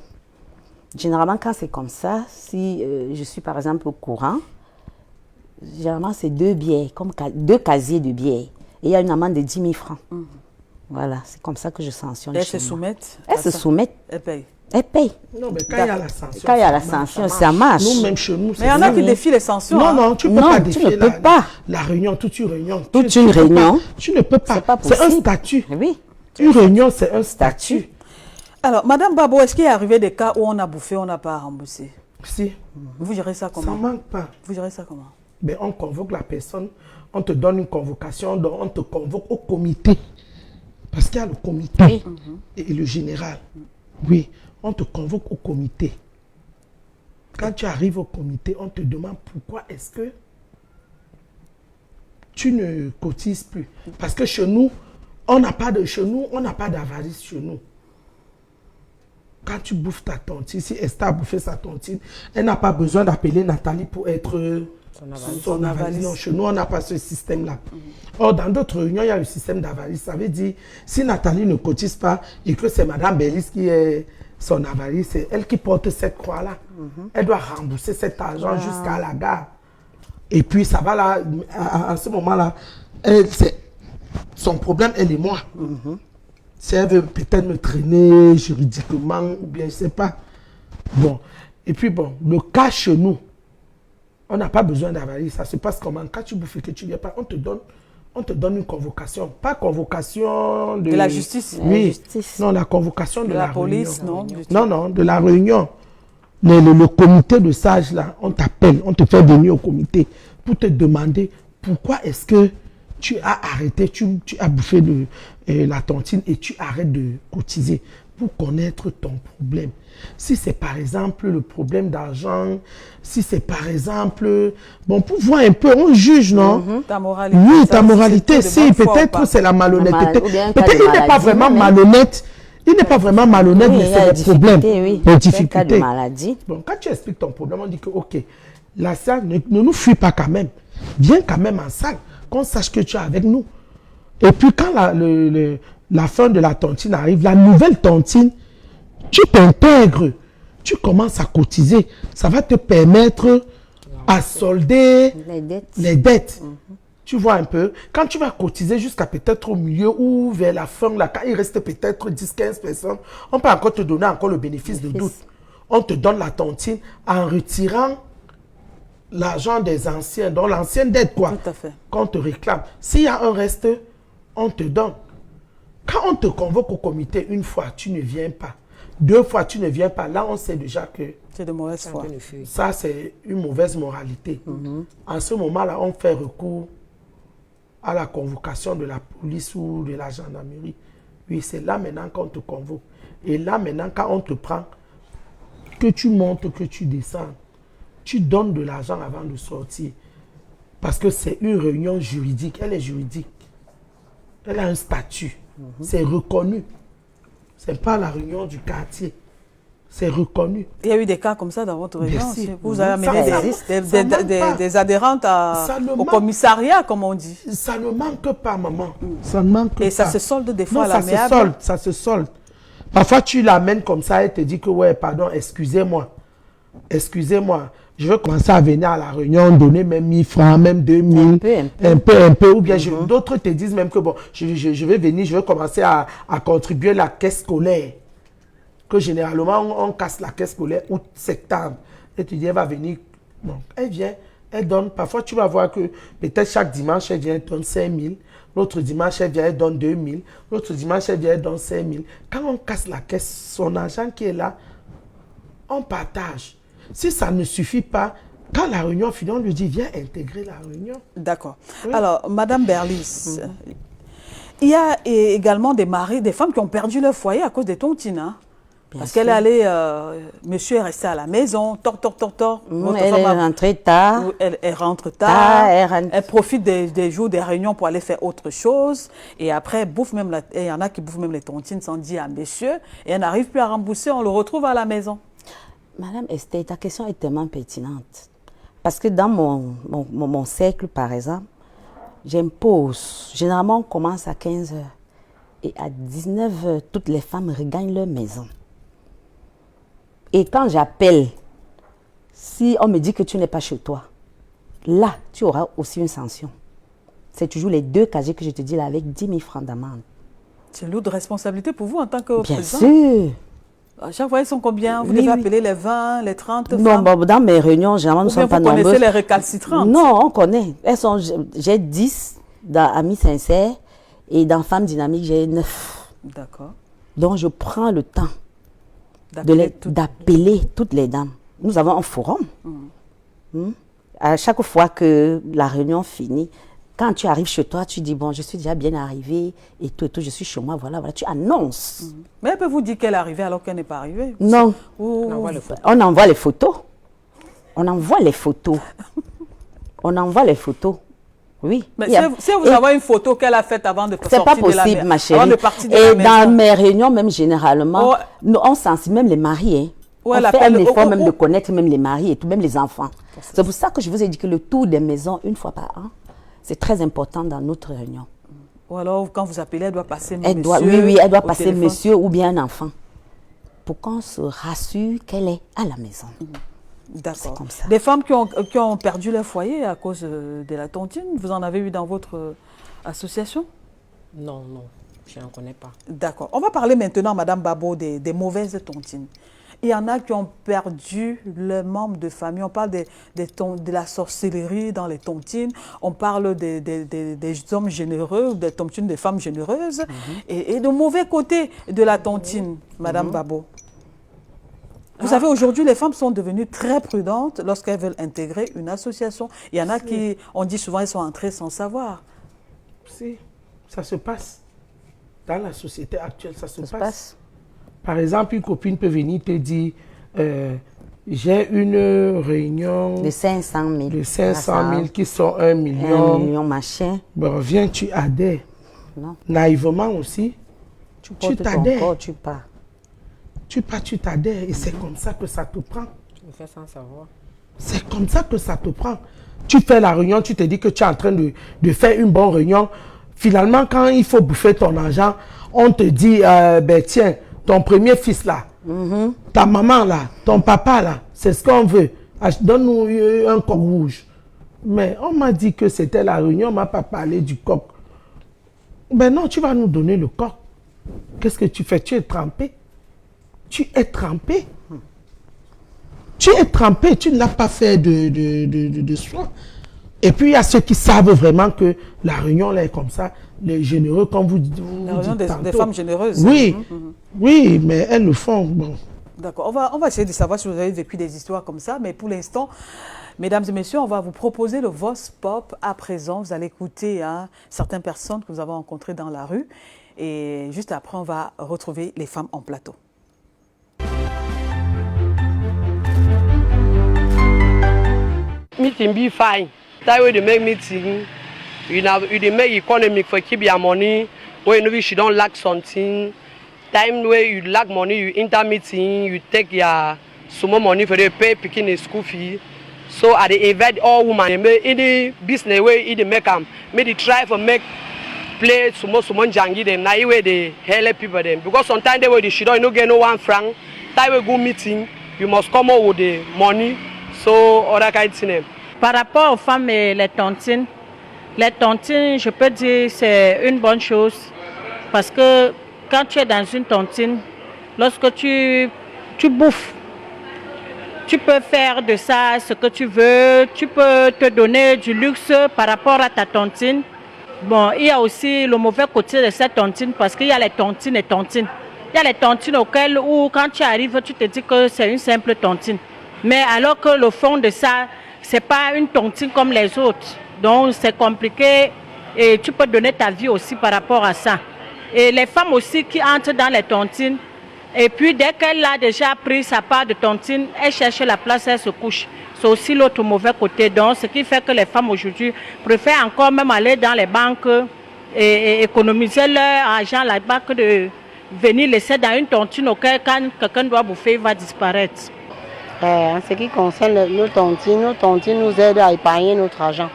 Généralement, quand c'est comme ça, si je suis par exemple au courant, généralement, c'est 2 bières, comme 2 casiers de bières. Et il y a une amende de 10 000 francs. Voilà, c'est comme ça que je sanctionne. Elles se soumettent? Elles se soumettent. Elles payent? Elles payent. Non, mais quand il y a la sanction. Quand il y a la sanction, ça marche. Nous, même chez nous, mais il y en a qui défient les sanctions. Non, tu ne peux pas défier la réunion, toute une réunion. Toute une réunion. Tu ne peux pas. C'est un statut. Oui. Une réunion, c'est un statut. Alors, Madame Babo, est-ce qu'il est arrivé des cas où on a bouffé, on n'a pas remboursé? Si. Vous gérez ça comment? Ça ne manque pas. Vous gérez ça comment? Ben, on convoque la personne, on te donne une convocation, donc on te convoque au comité. Parce qu'il y a le comité et le général. Oui, on te convoque au comité. Quand tu arrives au comité, on te demande pourquoi est-ce que tu ne cotises plus. Parce que chez nous, on n'a pas d'avarice chez nous. Quand tu bouffes ta tontine, si Esther a bouffé sa tontine, elle n'a pas besoin d'appeler Nathalie pour être son avarice. Non, chez nous, on n'a pas ce système-là. Or, dans d'autres réunions, il y a le système d'avarice. Ça veut dire, si Nathalie ne cotise pas et que c'est Madame Bellis qui est son avarice, c'est elle qui porte cette croix-là. Elle doit rembourser cet argent jusqu'à la gare. Et puis, ça va là, à ce moment-là, son problème, elle et moi. Si elle veut peut-être me traîner juridiquement, ou bien je ne sais pas. Bon. Et puis bon, le cas chez nous, on n'a pas besoin d'avarice. Ça se passe comment? Quand tu bouffes et que tu ne viens pas, on te donne une convocation. Pas convocation de la justice. Oui. La justice. Non, la convocation de la police, réunion. non? Non, de la réunion. Le comité de sages, là, on t'appelle, on te fait venir au comité pour te demander pourquoi est-ce que tu as arrêté, tu as bouffé la tontine et tu arrêtes de cotiser pour connaître ton problème. Si c'est par exemple le problème d'argent, si c'est par exemple, bon, pour voir un peu, on juge, non? Ta moralité. Oui, ta moralité, si, peut-être c'est la malhonnêteté. Peut-être qu'il n'est pas vraiment malhonnête. Il n'est pas vraiment malhonnête, mais c'est le problème. Les difficultés. Maladie. Bon, quand tu expliques ton problème, on dit que, ok, la salle, ne nous fuis pas quand même. Viens quand même en salle, qu'on sache que tu es avec nous. Et puis quand la fin de la tontine arrive, la nouvelle tontine, tu t'intègres, tu commences à cotiser. Ça va te permettre à solder les dettes. Tu vois un peu, quand tu vas cotiser jusqu'à peut-être au milieu ou vers la fin, là, quand il reste peut-être 10-15 personnes, on peut encore te donner encore le bénéfice de doute. On te donne la tontine en retirant l'argent des anciens, donc l'ancienne dette, quoi, qu'on te réclame. S'il y a un reste, on te donne. Quand on te convoque au comité une fois, tu ne viens pas. 2 fois, tu ne viens pas. Là, on sait déjà que c'est de mauvaise foi. Ça, c'est une mauvaise moralité. En ce moment-là, on fait recours à la convocation de la police ou de la gendarmerie Oui, c'est là maintenant qu'on te convoque. Et là maintenant, quand on te prend, que tu montes, que tu descends, tu donnes de l'argent avant de sortir. Parce que c'est une réunion juridique. Elle est juridique. Elle a un statut. C'est reconnu. Ce n'est pas la réunion du quartier. C'est reconnu. Il y a eu des cas comme ça dans votre région. Vous avez Ça amené des adhérentes au commissariat, comme on dit. Ça ne manque pas, maman. Ça ne manque pas. Et ça se solde des fois non, à l'amiable. Ça se solde. Parfois, tu l'amènes comme ça et te dis que, ouais, pardon, excusez-moi. Excusez-moi. Je veux commencer à venir à la réunion, donner même 1000 francs, même 2000, un peu. Ou bien d'autres te disent même que, bon, je vais venir, je veux commencer à contribuer à la caisse scolaire. Que généralement, on casse la caisse scolaire août, septembre. Et tu dis, elle va venir. Bon, elle vient, elle donne. Parfois, tu vas voir que peut-être chaque dimanche, elle vient, elle donne 5000. L'autre dimanche, elle vient, elle donne 2000. L'autre dimanche, elle vient, elle donne 5000. Quand on casse la caisse, son argent qui est là, on partage. Si ça ne suffit pas, quand la réunion finit, on lui dit, viens intégrer la réunion. D'accord. Oui. Alors, Madame Berlis, il y a également des maris, des femmes qui ont perdu leur foyer à cause des tontines. Hein? Parce qu'elle est allée, monsieur est resté à la maison, elle est rentrée tard. Elle rentre tard. Elle profite des jours des réunions pour aller faire autre chose. Et après, il y en a qui bouffent même les tontines sans dire à monsieur. Et elle n'arrive plus à rembourser, on le retrouve à la maison. Madame Esther, ta question est tellement pertinente. Parce que dans mon cercle, par exemple, j'impose. Généralement, on commence à 15h. Et à 19h, toutes les femmes regagnent leur maison. Et quand j'appelle, si on me dit que tu n'es pas chez toi, là, tu auras aussi une sanction. C'est toujours les 2 casiers que je te dis là, avec 10 000 francs d'amende. C'est lourde responsabilité pour vous en tant que président. Bien sûr. À chaque fois, ils sont combien? Vous devez appeler les 20, les 30 femmes? Non, bon, dans mes réunions, généralement, nous ne sommes pas nombreux. Vous connaissez les récalcitrantes? Non, on connaît. J'ai 10 dans Amis Sincères et dans Femmes Dynamiques, j'ai 9. D'accord. Donc, je prends le temps d'appeler toutes les dames. Nous avons un forum. À chaque fois que la réunion finit, quand tu arrives chez toi, tu dis, bon, je suis déjà bien arrivée et tout, je suis chez moi, voilà, tu annonces. Mais elle peut vous dire qu'elle est arrivée alors qu'elle n'est pas arrivée. Non. On envoie les photos. On envoie les photos. On envoie les photos. Oui. Mais si vous avez une photo qu'elle a faite avant de sortir de la maison. C'est pas possible, ma chérie. Et dans mes réunions, même généralement, on sensibilise même les maris. Hein. On fait un effort même de connaître même les maris et tout, même les enfants. C'est pour ça que je vous ai dit que le tour des maisons, une fois par an, c'est très important dans notre réunion. Ou alors, quand vous appelez, elle doit passer monsieur. Oui, elle doit passer monsieur ou bien un enfant. Pour qu'on se rassure qu'elle est à la maison. D'accord. Des femmes qui ont perdu leur foyer à cause de la tontine, vous en avez eu dans votre association? Non, je n'en connais pas. D'accord. On va parler maintenant, Madame Babo, des mauvaises tontines. Il y en a qui ont perdu leurs membres de famille. On parle de la sorcellerie dans les tontines. On parle des hommes généreux, des tontines des femmes généreuses. Et de mauvais côtés de la tontine, Madame Babo. Vous savez, aujourd'hui, les femmes sont devenues très prudentes lorsqu'elles veulent intégrer une association. Il y en a qui, on dit souvent, elles sont entrées sans savoir. Si, ça se passe. Dans la société actuelle, ça se passe. Par exemple, une copine peut venir te dire, j'ai une réunion de 500 000. De 500 000 qui sont 1 million. 1 million, machin. Bon, viens, tu adhères. Non. Naïvement aussi, tu t'adhères. Tu pars. Tu t'adhères et c'est comme ça que ça te prend. Tu le fais sans savoir. C'est comme ça que ça te prend. Tu fais la réunion, tu te dis que tu es en train de faire une bonne réunion. Finalement, quand il faut bouffer ton argent, on te dit, ben tiens, ton premier fils là, ta maman là, ton papa là, c'est ce qu'on veut. Donne-nous un coq rouge. Mais on m'a dit que c'était la réunion, on m'a pas parlé du coq. Ben non, tu vas nous donner le coq. Qu'est-ce que tu fais? Tu es trempé. Tu es trempé. Tu es trempé, tu n'as pas fait de soin. Et puis, il y a ceux qui savent vraiment que la réunion là est comme ça, les généreux, comme vous dites. La réunion des femmes généreuses. Oui, oui, mais elles le font. Bon. D'accord, on va essayer de savoir si vous avez vécu des histoires comme ça, mais pour l'instant, mesdames et messieurs, on va vous proposer le Voz Pop à présent. Vous allez écouter certaines personnes que vous avez rencontrées dans la rue. Et juste après, on va retrouver les femmes en plateau. Meeting be fine. That way they make meeting. You make economic for keep your money. When you she don't lack something. Time where you lack money, you enter meeting, you take your small money for the pay picking a school fee. So I they invite all women. Any business way they make them. May they try for make play sumo jangi them. Now way they help people them. Because sometimes they way she don't get no 1 franc. That way go meeting, you must come out with the money. So other kind of thing. Par rapport aux femmes et les tontines, je peux dire c'est une bonne chose parce que quand tu es dans une tontine, lorsque tu bouffes, tu peux faire de ça ce que tu veux, tu peux te donner du luxe par rapport à ta tontine. Bon, il y a aussi le mauvais côté de cette tontine parce qu'il y a les tontines et tontines. Il y a les tontines auxquelles où quand tu arrives, tu te dis que c'est une simple tontine. Mais alors que le fond de ça, c'est pas une tontine comme les autres. Donc c'est compliqué et tu peux donner ta vie aussi par rapport à ça. Et les femmes aussi qui entrent dans les tontines, et puis dès qu'elle a déjà pris sa part de tontine, elle cherche la place, elle se couche. C'est aussi l'autre mauvais côté. Donc ce qui fait que les femmes aujourd'hui préfèrent encore même aller dans les banques et économiser leur argent là-bas que de venir laisser dans une tontine auquel quand quelqu'un doit bouffer, il va disparaître. En ce qui concerne nos tontines nous aident à épargner notre argent.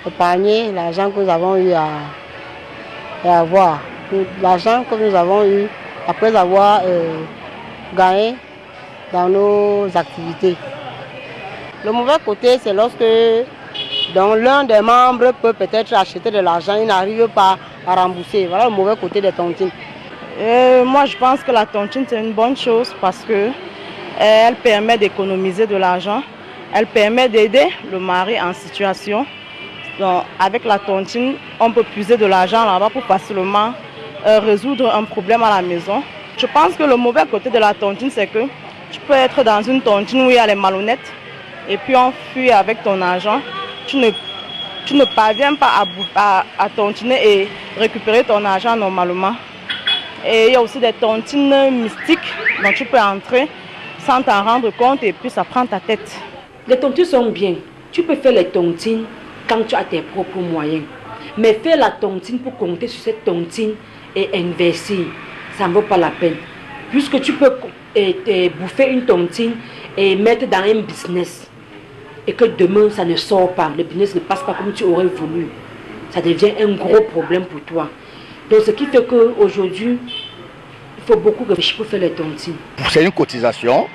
Épargner l'argent que nous avons eu à avoir. L'argent que nous avons eu après avoir gagné dans nos activités. Le mauvais côté, c'est lorsque l'un des membres peut peut-être acheter de l'argent, il n'arrive pas à rembourser. Voilà le mauvais côté des tontines. Moi, je pense que la tontine, c'est une bonne chose parce que elle permet d'économiser de l'argent, elle permet d'aider le mari en situation. Donc, avec la tontine, on peut puiser de l'argent là-bas pour facilement résoudre un problème à la maison. Je pense que le mauvais côté de la tontine, c'est que tu peux être dans une tontine où il y a les malhonnêtes et puis on fuit avec ton argent. Tu ne parviens pas à tontiner et récupérer ton argent normalement. Et il y a aussi des tontines mystiques dont tu peux entrer sans t'en rendre compte et puis ça prend ta tête. Les tontines sont bien. Tu peux faire les tontines quand tu as tes propres moyens. Mais faire la tontine pour compter sur cette tontine et investir, ça ne vaut pas la peine. Puisque tu peux bouffer une tontine et mettre dans un business et que demain ça ne sort pas, le business ne passe pas comme tu aurais voulu, ça devient un gros problème pour toi. Donc ce qui fait qu'aujourd'hui, il faut beaucoup réfléchir pour faire les tontines. C'est une cotisation.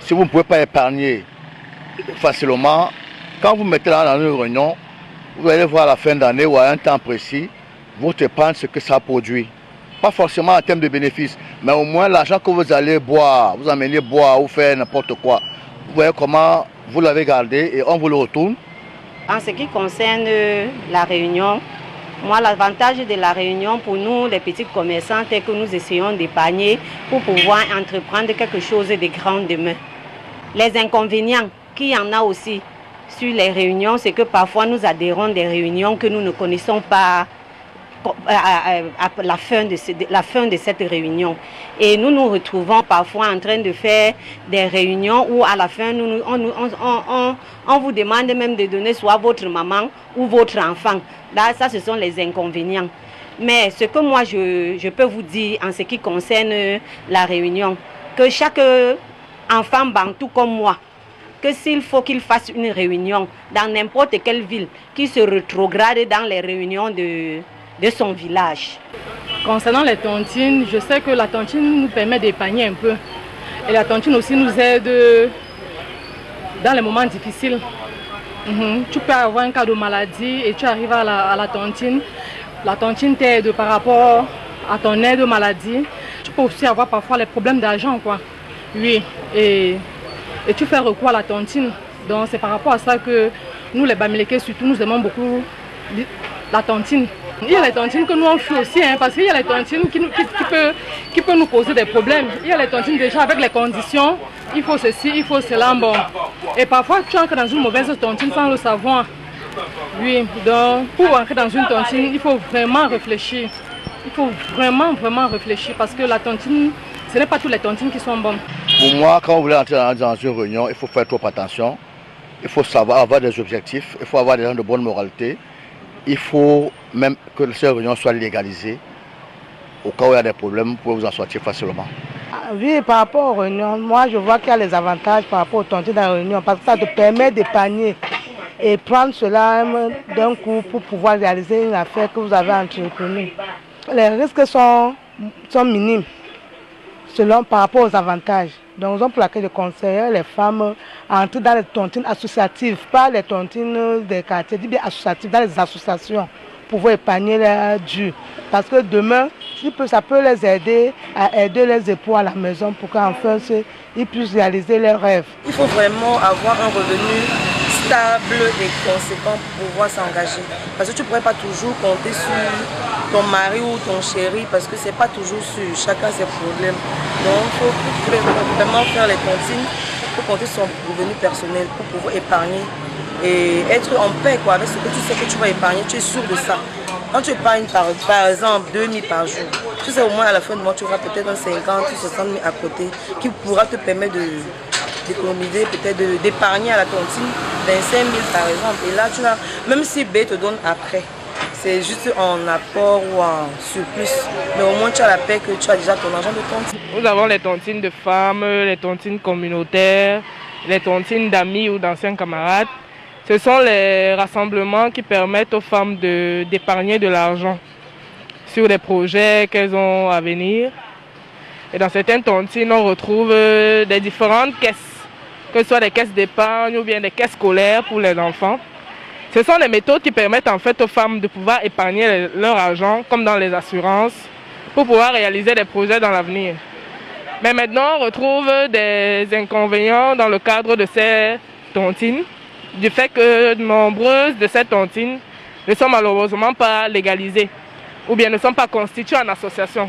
Si vous ne pouvez pas épargner facilement, quand vous mettez là dans une réunion, vous allez voir à la fin d'année ou à un temps précis, votre épargne, ce que ça produit. Pas forcément en termes de bénéfices, mais au moins l'argent que vous allez boire, vous amenez boire ou faire n'importe quoi. Vous voyez comment vous l'avez gardé et on vous le retourne. En ce qui concerne la réunion, moi, l'avantage de la réunion pour nous, les petits commerçants, c'est que nous essayons d'épargner pour pouvoir entreprendre quelque chose de grand demain. Les inconvénients qu'il y en a aussi sur les réunions, c'est que parfois nous adhérons à des réunions que nous ne connaissons pas à la fin de cette réunion. Et nous nous retrouvons parfois en train de faire des réunions où à la fin, on vous demande même de donner soit votre maman ou votre enfant. Là, ça, ce sont les inconvénients. Mais ce que moi, je peux vous dire en ce qui concerne la réunion, que chaque enfant bantou comme moi, que s'il faut qu'il fasse une réunion dans n'importe quelle ville, qu'il se rétrograde dans les réunions de son village. Concernant les tontines, je sais que la tontine nous permet d'épargner un peu. Et la tontine aussi nous aide dans les moments difficiles. Tu peux avoir un cas de maladie et tu arrives à la tontine. La tontine t'aide par rapport à ton aide de maladie. Tu peux aussi avoir parfois les problèmes d'argent, quoi. Oui, et tu fais recours à la tontine. Donc c'est par rapport à ça que nous les Bamileke surtout nous aimons beaucoup la tontine. Il y a les tontines que nous on fuit aussi, parce qu'il y a les tontines qui peuvent nous causer des problèmes. Il y a les tontines déjà avec les conditions, il faut ceci, il faut cela, bon. Et parfois tu entres dans une mauvaise tontine sans le savoir. Oui, donc pour entrer dans une tontine, il faut vraiment réfléchir. Il faut vraiment réfléchir parce que la tontine, ce n'est pas toutes les tontines qui sont bonnes. Pour moi, quand vous voulez entrer dans une réunion, il faut faire trop attention. Il faut savoir avoir des objectifs, il faut avoir des gens de bonne moralité. Il faut même que ces réunions soient légalisées. Au cas où il y a des problèmes, vous pouvez vous en sortir facilement. Oui, par rapport aux réunions, moi je vois qu'il y a les avantages par rapport aux tontines dans la réunion parce que ça te permet d'épargner et prendre cela d'un coup pour pouvoir réaliser une affaire que vous avez entreprenue. Les risques sont minimes par rapport aux avantages. Donc, raison pour laquelle je conseille les femmes à entrer dans les tontines associatives, pas les tontines des quartiers, dis bien associatives, dans les associations, pour pouvoir épargner les dû. Parce que demain, ça peut les aider à aider les époux à la maison pour qu'enfin ils puissent réaliser leurs rêves. Il faut vraiment avoir un revenu stable et conséquent pour pouvoir s'engager. Parce que tu ne pourrais pas toujours compter sur ton mari ou ton chéri parce que ce n'est pas toujours sûr. Chacun ses problèmes. Donc il faut vraiment faire les tontines pour compter sur son revenu personnel, pour pouvoir épargner et être en paix avec ce que tu sais que tu vas épargner. Tu es sûr de ça. Quand tu épargnes par exemple 2 000 par jour, tu sais au moins à la fin du mois tu auras peut-être un 50 ou 60 000 à côté qui pourra te permettre d'économiser, peut-être d'épargner à la tontine 25 000 par exemple. Et là, tu as, même si B te donne après, c'est juste en apport ou en surplus. Mais au moins, tu as la paix que tu as déjà ton argent de tontine. Nous avons les tontines de femmes, les tontines communautaires, les tontines d'amis ou d'anciens camarades. Ce sont les rassemblements qui permettent aux femmes d'épargner de l'argent sur les projets qu'elles ont à venir. Et dans certaines tontines, on retrouve des différentes caisses, que ce soit des caisses d'épargne ou bien des caisses scolaires pour les enfants. Ce sont des méthodes qui permettent en fait aux femmes de pouvoir épargner leur argent, comme dans les assurances, pour pouvoir réaliser des projets dans l'avenir. Mais maintenant, on retrouve des inconvénients dans le cadre de ces tontines, du fait que nombreuses de ces tontines ne sont malheureusement pas légalisées ou bien ne sont pas constituées en association.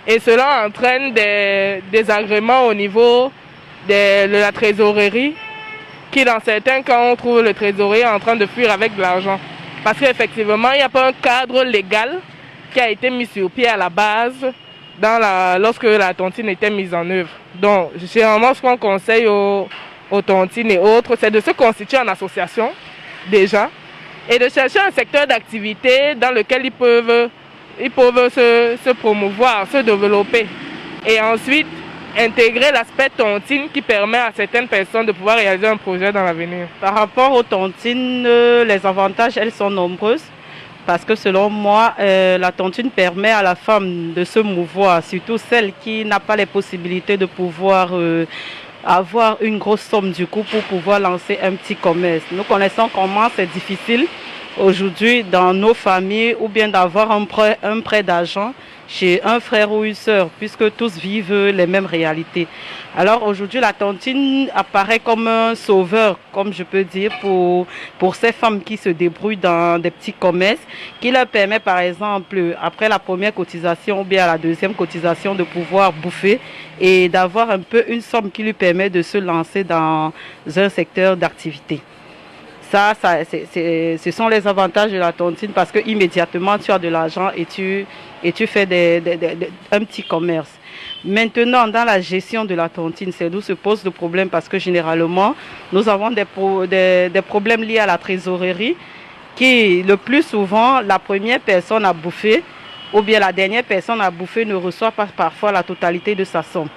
Et cela entraîne des désagréments au niveau de la trésorerie, qui dans certains cas, on trouve le trésorier en train de fuir avec de l'argent. Parce qu'effectivement, il n'y a pas un cadre légal qui a été mis sur pied à la base lorsque la tontine était mise en œuvre. Donc, généralement, ce qu'on conseille aux tontines et autres, c'est de se constituer en association, déjà, et de chercher un secteur d'activité dans lequel ils peuvent se promouvoir, se développer. Et ensuite, intégrer l'aspect tontine qui permet à certaines personnes de pouvoir réaliser un projet dans l'avenir. Par rapport aux tontines, les avantages, elles sont nombreuses. Parce que selon moi, la tontine permet à la femme de se mouvoir, surtout celle qui n'a pas les possibilités de pouvoir avoir une grosse somme du coup pour pouvoir lancer un petit commerce. Nous connaissons comment c'est difficile aujourd'hui dans nos familles ou bien d'avoir un prêt d'argent chez un frère ou une sœur, puisque tous vivent les mêmes réalités. Alors aujourd'hui, la tontine apparaît comme un sauveur, comme je peux dire, pour ces femmes qui se débrouillent dans des petits commerces, qui leur permet par exemple, après la première cotisation ou bien à la deuxième cotisation, de pouvoir bouffer et d'avoir un peu une somme qui lui permet de se lancer dans un secteur d'activité. Ce sont les avantages de la tontine parce que immédiatement tu as de l'argent et tu fais un petit commerce. Maintenant, dans la gestion de la tontine, c'est d'où se pose le problème parce que généralement, nous avons des problèmes liés à la trésorerie qui, le plus souvent, la première personne à bouffer ou bien la dernière personne à bouffer ne reçoit pas parfois la totalité de sa somme.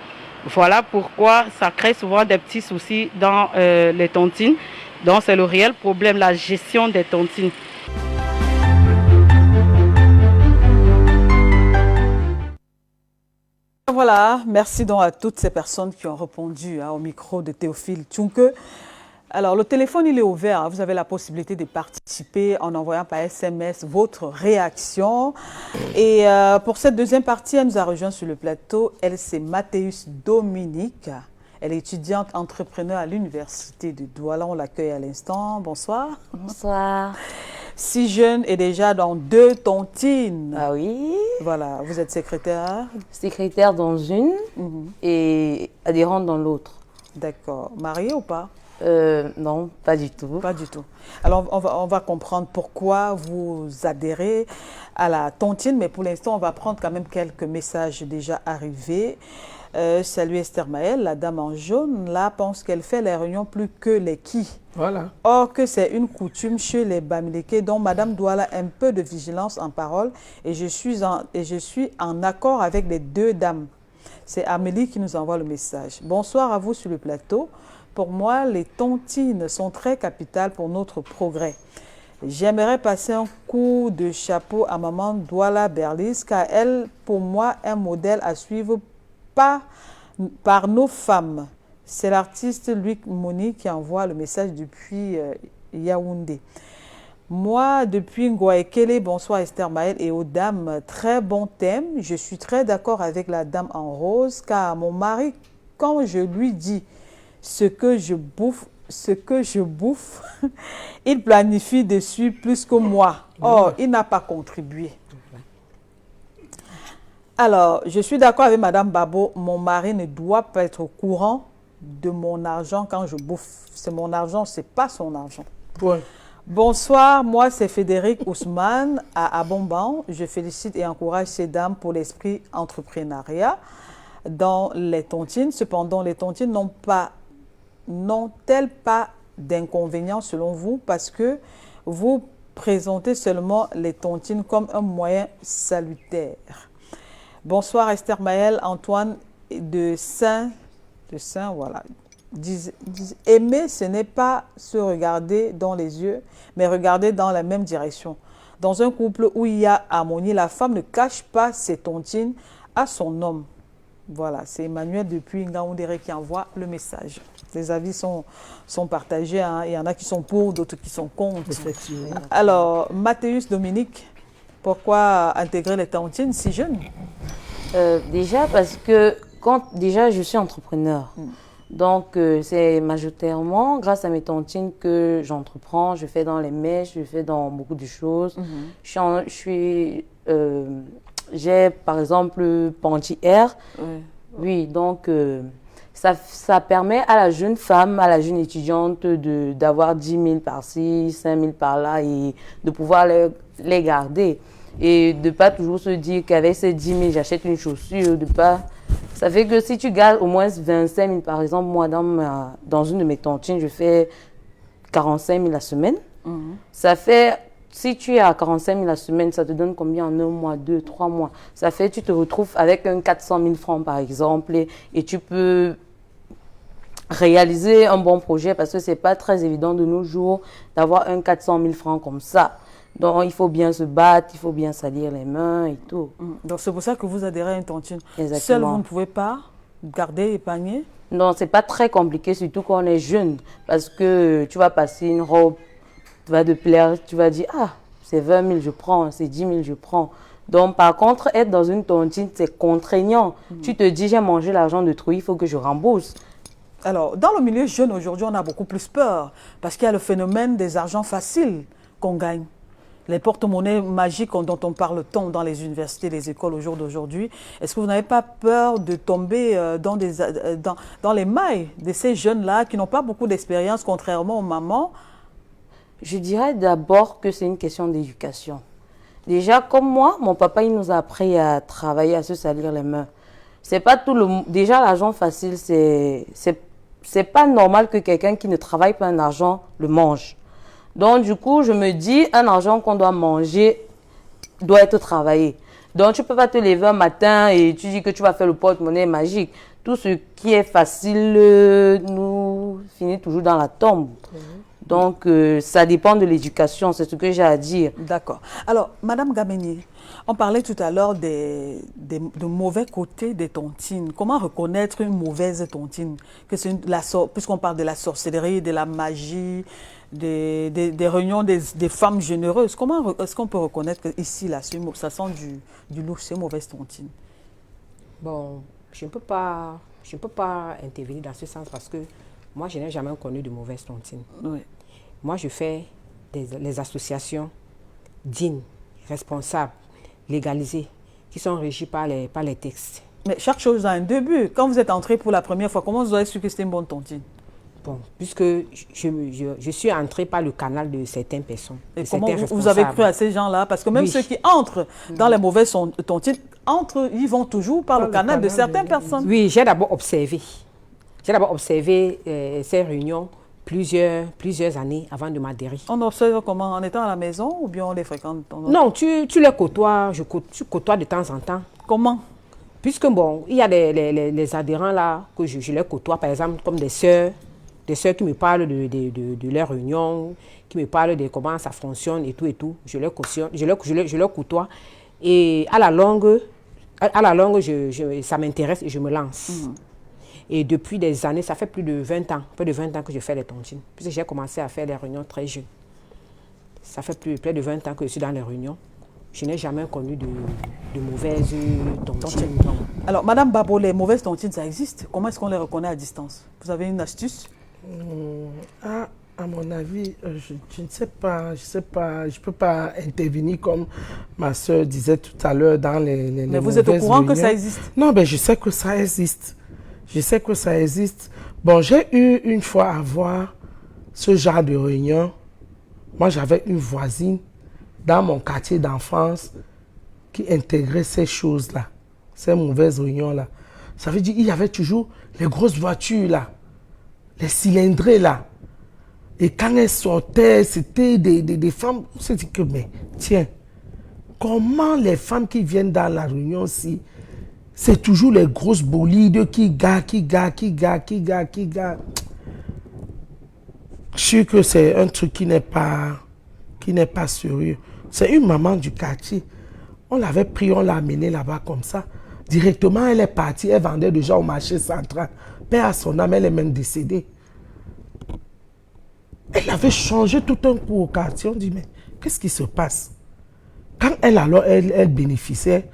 Voilà pourquoi ça crée souvent des petits soucis dans les tontines. Donc c'est le réel problème, la gestion des tontines. Voilà, merci donc à toutes ces personnes qui ont répondu au micro de Théophile Tchunke. Alors le téléphone il est ouvert, vous avez la possibilité de participer en envoyant par SMS votre réaction. Et pour cette deuxième partie, elle nous a rejoint sur le plateau, elle c'est Mathéus Dominique. Elle est étudiante entrepreneur à l'université de Douala. On l'accueille à l'instant. Bonsoir. Bonsoir. Si jeune et déjà dans 2 tontines. Ah oui. Voilà, vous êtes secrétaire. Secrétaire dans une et adhérente dans l'autre. D'accord. Mariée ou pas? Non, pas du tout. Pas du tout. Alors, on va comprendre pourquoi vous adhérez à la tontine, mais pour l'instant, on va prendre quand même quelques messages déjà arrivés. Salut Esther Maël, la dame en jaune, là, pense qu'elle fait les réunions plus que les qui. Voilà. Or que c'est une coutume chez les Bamileke, dont Madame Douala un peu de vigilance en parole, et je suis en accord avec les deux dames. C'est Amélie qui nous envoie le message. Bonsoir à vous sur le plateau. Pour moi, les tontines sont très capitales pour notre progrès. J'aimerais passer un coup de chapeau à maman Douala Berlis, car elle, pour moi, un modèle à suivre par nos femmes. C'est l'artiste Luc Moni qui envoie le message depuis Yaoundé. Moi, depuis Ngoaekele, bonsoir Esther Maël et aux dames, très bon thème. Je suis très d'accord avec la dame en rose, car mon mari, quand je lui dis ce que je bouffe, il planifie dessus plus que moi. Or, il n'a pas contribué. Alors, je suis d'accord avec Madame Babo, mon mari ne doit pas être au courant de mon argent quand je bouffe. C'est mon argent, c'est pas son argent. Ouais. Bonsoir, moi c'est Frédéric Ousmane à Abomban. Je félicite et encourage ces dames pour l'esprit entrepreneuriat dans les tontines. Cependant, les tontines n'ont-elles pas d'inconvénients selon vous parce que vous présentez seulement les tontines comme un moyen salutaire? Bonsoir Esther Maël, Antoine de Saint, voilà. Aimer, ce n'est pas se regarder dans les yeux, mais regarder dans la même direction. Dans un couple où il y a harmonie, la femme ne cache pas ses tontines à son homme. Voilà, c'est Emmanuel depuis Ngaoundéré qui envoie le message. Les avis sont partagés, hein. Il y en a qui sont pour, d'autres qui sont contre. Effectivement. Alors, Mathéus Dominique, pourquoi intégrer les tontines si jeune? Déjà parce que déjà je suis entrepreneur. Donc c'est majoritairement grâce à mes tontines que j'entreprends. Je fais dans les mèches, je fais dans beaucoup de choses. J'ai par exemple Panty Air. Oui, donc ça permet à la jeune femme, à la jeune étudiante d'avoir 10 000 par-ci, 5 000 par-là et de pouvoir les garder. Et de ne pas toujours se dire qu'avec ces 10 000, j'achète une chaussure, Ça fait que si tu gardes au moins 25 000, par exemple, moi, dans une de mes tontines, je fais 45 000 la semaine. Ça fait, si tu es à 45 000 la semaine, ça te donne combien en un mois, 2, 3 mois? Ça fait, tu te retrouves avec un 400 000 francs, par exemple, et tu peux réaliser un bon projet parce que ce n'est pas très évident de nos jours d'avoir un 400 000 francs comme ça. Donc, il faut bien se battre, il faut bien salir les mains et tout. Donc, c'est pour ça que vous adhérez à une tontine. Exactement. Seul, vous ne pouvez pas garder, épargner? Non, c'est pas très compliqué, surtout quand on est jeune. Parce que tu vas passer une robe, tu vas te plaire, tu vas dire, ah, c'est 20 000, je prends, c'est 10 000, je prends. Donc, par contre, être dans une tontine, c'est contraignant. Tu te dis, j'ai mangé l'argent de trop, il faut que je rembourse. Alors, dans le milieu jeune, aujourd'hui, on a beaucoup plus peur. Parce qu'il y a le phénomène des argents faciles qu'on gagne. Les porte-monnaies magiques dont on parle tant dans les universités, les écoles au jour d'aujourd'hui. Est-ce que vous n'avez pas peur de tomber dans les mailles de ces jeunes-là qui n'ont pas beaucoup d'expérience, contrairement aux mamans? Je dirais d'abord que c'est une question d'éducation. Déjà, comme moi, mon papa, il nous a appris à travailler, à se salir les mains. C'est pas tout le... Déjà, l'argent facile, c'est pas normal que quelqu'un qui ne travaille pas un argent le mange. Donc, du coup, je me dis, un argent qu'on doit manger doit être travaillé. Donc, tu ne peux pas te lever un matin et tu dis que tu vas faire le porte-monnaie magique. Tout ce qui est facile nous finit toujours dans la tombe. Donc, ça dépend de l'éducation, c'est ce que j'ai à dire. D'accord. Alors, Madame Gamenier, on parlait tout à l'heure de mauvais côtés des tontines. Comment reconnaître une mauvaise tontine? Puisqu'on parle de la sorcellerie, de la magie, des réunions des femmes généreuses, comment est-ce qu'on peut reconnaître qu'ici, là, ça sent du louche, c'est mauvaise tontine? Bon, je ne peux pas intervenir dans ce sens parce que moi, je n'ai jamais connu de mauvaise tontine. Oui. Moi, je fais les associations dignes, responsables, légalisées, qui sont régies par les textes. Mais chaque chose a un début. Quand vous êtes entré pour la première fois, comment vous avez su que c'était une bonne tontine? Bon, puisque je suis entrée par le canal de certaines personnes. Et comment vous avez cru à ces gens-là? Parce que même ceux qui entrent dans les mauvaises tontines, ils vont toujours par le canal de certaines personnes. Oui, j'ai d'abord observé. J'ai d'abord observé ces réunions plusieurs années avant de m'adhérer. On observe comment? En étant à la maison ou bien on les fréquente? Non, tu les côtoies, tu côtoies de temps en temps. Comment? Puisque bon, il y a les adhérents là que je les côtoie, par exemple, comme des sœurs qui me parlent de leurs réunions, qui me parlent de comment ça fonctionne et tout. Je les cautionne, je les côtoie. Et à la longue, ça m'intéresse et je me lance. Et depuis des années, ça fait plus de 20 ans que je fais les tontines. Puisque j'ai commencé à faire les réunions très jeune. Ça fait près de 20 ans que je suis dans les réunions. Je n'ai jamais connu de mauvaises tontines. Alors, Madame Babo, les mauvaises tontines, ça existe. Comment est-ce qu'on les reconnaît à distance? Vous avez une astuce? À mon avis, je ne sais pas, je peux pas intervenir comme ma soeur disait tout à l'heure dans les Mais vous êtes au courant réunions. Que ça existe? Non, ben je sais que ça existe. Je sais que ça existe. Bon, j'ai eu une fois à voir ce genre de réunion. Moi, j'avais une voisine dans mon quartier d'enfance qui intégrait ces choses-là, ces mauvaises réunions-là. Ça veut dire qu'il y avait toujours les grosses voitures là, les cylindrés là. Et quand elles sortaient, c'était des femmes. On s'est dit que, mais tiens, comment les femmes qui viennent dans la réunion aussi, c'est toujours les grosses bolides qui gardent. Je suis que c'est un truc qui n'est pas sérieux. C'est une maman du quartier. On l'avait pris, on l'a amenée là-bas comme ça. Directement, elle est partie, elle vendait déjà au marché central. Père à son âme, elle est même décédée. Elle avait changé tout un coup au quartier. On dit, mais qu'est-ce qui se passe? Quand elle bénéficiait,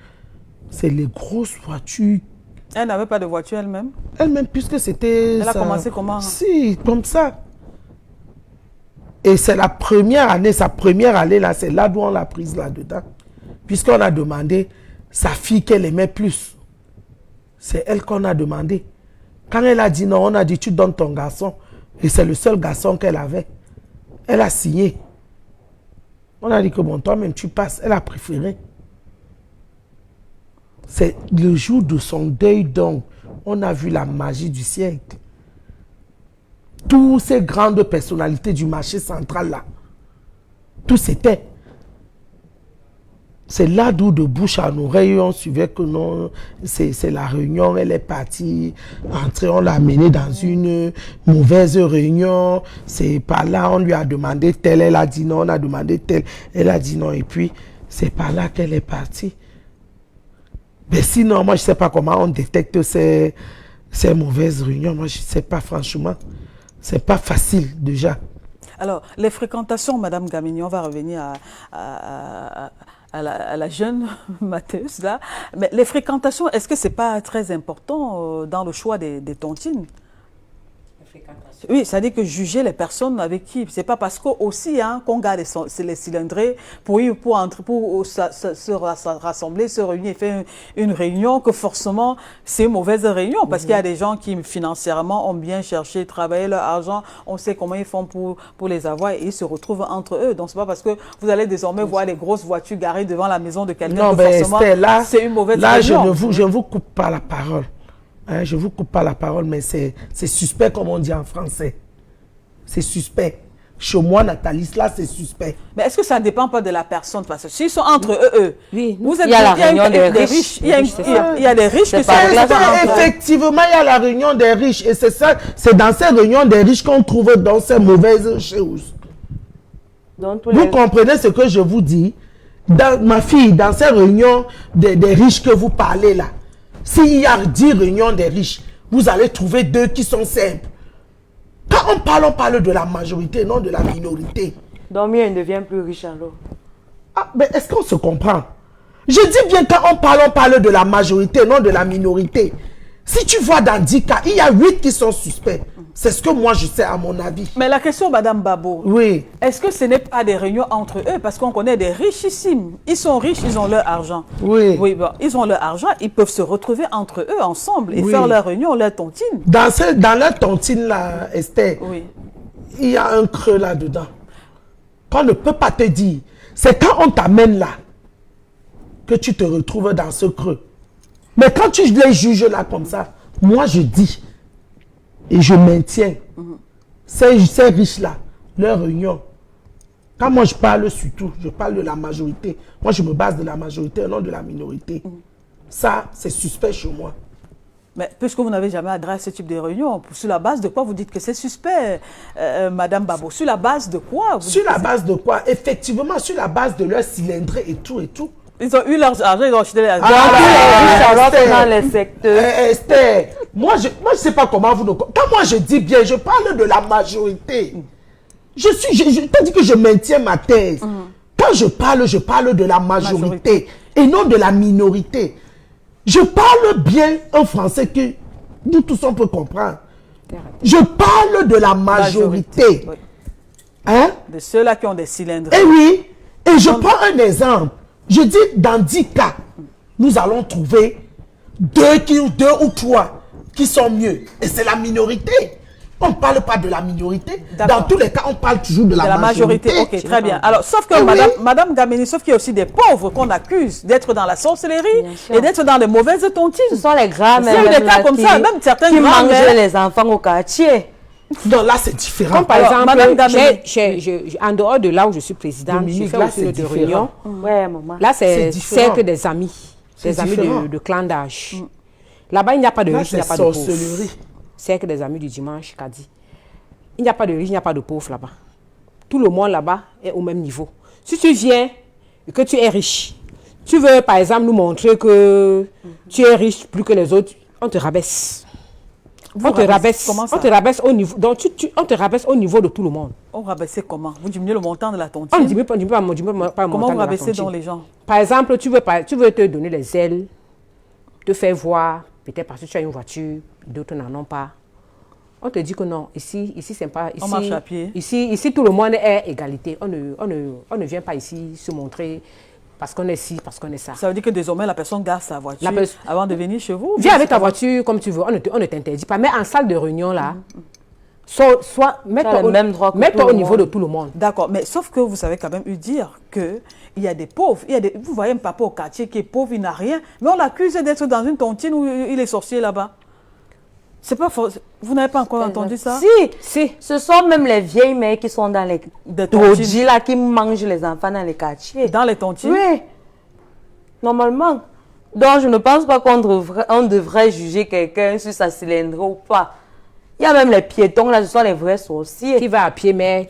c'est les grosses voitures. Elle n'avait pas de voiture elle-même? Elle-même, puisque c'était... Elle a commencé comment? Si, comme ça. Et c'est la première année, sa première année, là, c'est là d'où on l'a prise là-dedans. Puisqu'on a demandé sa fille qu'elle aimait plus. C'est elle qu'on a demandé. Quand elle a dit non, on a dit tu donnes ton garçon. Et c'est le seul garçon qu'elle avait. Elle a signé. On a dit que bon, toi-même tu passes. Elle a préféré. C'est le jour de son deuil, donc, on a vu la magie du siècle. Toutes ces grandes personnalités du marché central là, tout c'était. C'est là d'où de bouche à oreille, on suivait que non, c'est la réunion, elle est partie, entrée, on l'a amenée dans une mauvaise réunion, c'est par là, on lui a demandé tel, elle a dit non, on a demandé tel, elle a dit non, et puis c'est par là qu'elle est partie. Mais sinon, moi je ne sais pas comment on détecte ces mauvaises réunions, moi je ne sais pas franchement. C'est pas facile déjà. Alors, les fréquentations, Madame Gamini, on va revenir à la jeune Mathéus là. Mais les fréquentations, est-ce que c'est pas très important dans le choix des tontines? Oui, c'est-à-dire que juger les personnes avec qui, c'est pas parce que aussi qu'on garde les cylindrés pour se rassembler, se réunir, faire une réunion, que forcément c'est une mauvaise réunion, parce qu'il y a des gens qui financièrement ont bien cherché, travaillé leur argent, on sait comment ils font pour les avoir et ils se retrouvent entre eux. Donc c'est pas parce que vous allez désormais voir les grosses voitures garées devant la maison de quelqu'un que forcément c'est une mauvaise réunion. Là, je ne vous coupe pas la parole. Hein, je ne vous coupe pas la parole, mais c'est suspect comme on dit en français. C'est suspect. Chez moi, Nathalie, là, c'est suspect. Mais est-ce que ça ne dépend pas de la personne? Parce que s'ils sont entre eux, oui, vous êtes, il y a la réunion des riches. Il y a des riches qui sont effectivement, il y a la réunion des riches. Et c'est ça, c'est dans ces réunions des riches qu'on trouve dans ces mauvaises choses. Vous comprenez ce que je vous dis? Ma fille, dans ces réunions des riches que vous parlez là, s'il y a 10 réunions des riches, vous allez trouver 2 qui sont simples. Quand on parle de la majorité, non de la minorité. Donc, il devient plus riche alors. Ah, mais est-ce qu'on se comprend? Je dis bien quand on parle de la majorité, non de la minorité. Si tu vois dans 10 cas, il y a 8 qui sont suspects. C'est ce que moi je sais à mon avis. Mais la question, Madame Babo, oui. Est-ce que ce n'est pas des réunions entre eux? Parce qu'on connaît des richissimes. Ils sont riches, ils ont leur argent. Oui. Oui, bon, ils ont leur argent, ils peuvent se retrouver entre eux ensemble et faire leur réunion, leur tontine. Dans leur tontine là, Esther, il y a un creux là-dedans. Qu'on ne peut pas te dire. C'est quand on t'amène là que tu te retrouves dans ce creux. Mais quand tu les juges là comme ça, moi je dis et je maintiens ces riches-là, leur réunion. Quand moi je parle surtout, je parle de la majorité. Moi je me base de la majorité et non de la minorité. Ça, c'est suspect chez moi. Mais puisque vous n'avez jamais adressé ce type de réunion, sur la base de quoi vous dites que c'est suspect, Madame Babo? Sur la base de quoi Sur la base de quoi? Effectivement, sur la base de leur cylindrée et tout et tout. Ils ont eu leur argent, ils ont acheté les argent. Dans les secteurs. Esther, moi je sais pas comment vous... Quand moi je dis bien, je parle de la majorité. Je te dis que je maintiens ma thèse. Quand je parle de la majorité et non de la minorité. Je parle bien un français que nous tous on peut comprendre. Je parle de la majorité. Hein? De ceux-là qui ont des cylindres. Eh oui. Et je prends un exemple. Je dis dans 10 cas, nous allons trouver 2 ou 3 qui sont mieux. Et c'est la minorité. On ne parle pas de la minorité. Dans tous les cas, on parle toujours de la majorité. Ok, très bien. Alors, sauf que Madame Gameni, sauf qu'il y a aussi des pauvres qu'on accuse d'être dans la sorcellerie et d'être dans les mauvaises tontines. Ce sont les grands-mères des cas comme ça, même certains qui mangent les enfants au quartier. Non, là, c'est différent. Comme par exemple, en dehors de là où je suis présidente, je fais aussi de réunions. Ouais, maman. Là, c'est cercle des amis. Des amis de clan d'âge. Là-bas, il n'y a pas de riches, il n'y a pas de pauvres. Cercle des amis du dimanche, Kadi. Il n'y a pas de riches, il n'y a pas de pauvres là-bas. Tout le monde là-bas est au même niveau. Si tu viens et que tu es riche, tu veux par exemple nous montrer que tu es riche plus que les autres, on te rabaisse. On te rabaisse au niveau. Donc on te rabaisse au niveau de tout le monde. On rabaisse comment? Vous diminuez le montant de la tontine? On ne diminue pas le montant de la tontine. Comment vous rabaissez donc les gens? Par exemple, tu veux te donner les ailes, te faire voir, peut-être parce que tu as une voiture, d'autres n'en ont pas. On te dit que non, ici c'est pas... Ici, on marche à pied. Ici, tout le monde est égalité. On ne vient pas ici se montrer parce qu'on est ci, parce qu'on est ça. Ça veut dire que désormais, la personne garde sa voiture avant de venir chez vous? Viens avec ta voiture comme tu veux, on ne t'interdit pas. Mais en salle de réunion, là, mets-toi au niveau de tout le monde. D'accord, mais sauf que vous avez quand même eu dire qu'il y a des pauvres. Vous voyez un papa au quartier qui est pauvre, il n'a rien, mais on l'accuse d'être dans une tontine où il est sorcier là-bas. C'est pas faux. Vous n'avez pas encore entendu ça? Si. Ce sont même les vieilles mères qui sont dans les tontines là, qui mangent les enfants dans les quartiers. Dans les tontines? Oui. Normalement. Donc, je ne pense pas qu'on devrait juger quelqu'un sur sa cylindrée ou pas. Il y a même les piétons là, ce sont les vrais sorciers. Qui va à pied, mais...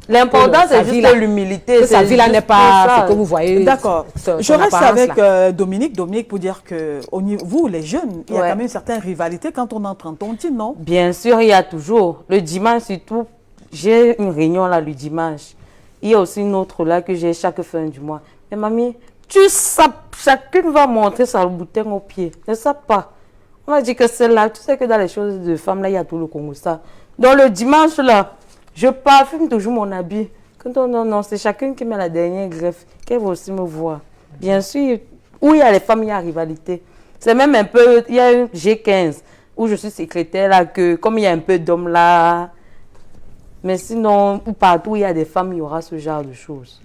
L'important, c'est juste l'humilité. Sa vie là n'est pas ce que vous voyez. D'accord. Je reste avec Dominique. Dominique, pour dire que vous, les jeunes, il y a quand même une certaine rivalité quand on entre en tontine, non? Bien sûr, il y a toujours. Le dimanche, surtout, j'ai une réunion là le dimanche. Il y a aussi une autre là que j'ai chaque fin du mois. Mais mamie, chacune va montrer sa bouteille au pied. Ne sais pas. On va dire que c'est là. Tu sais que dans les choses de femmes, là, il y a tout le Congo ça. Donc le dimanche là, je parfume toujours mon habit. Non, c'est chacune qui met la dernière greffe. Qu'elle va aussi me voir. Bien sûr, où il y a les femmes, il y a rivalité. C'est même un peu, il y a une G15 où je suis secrétaire là, que comme il y a un peu d'hommes là, mais sinon, partout où il y a des femmes, il y aura ce genre de choses.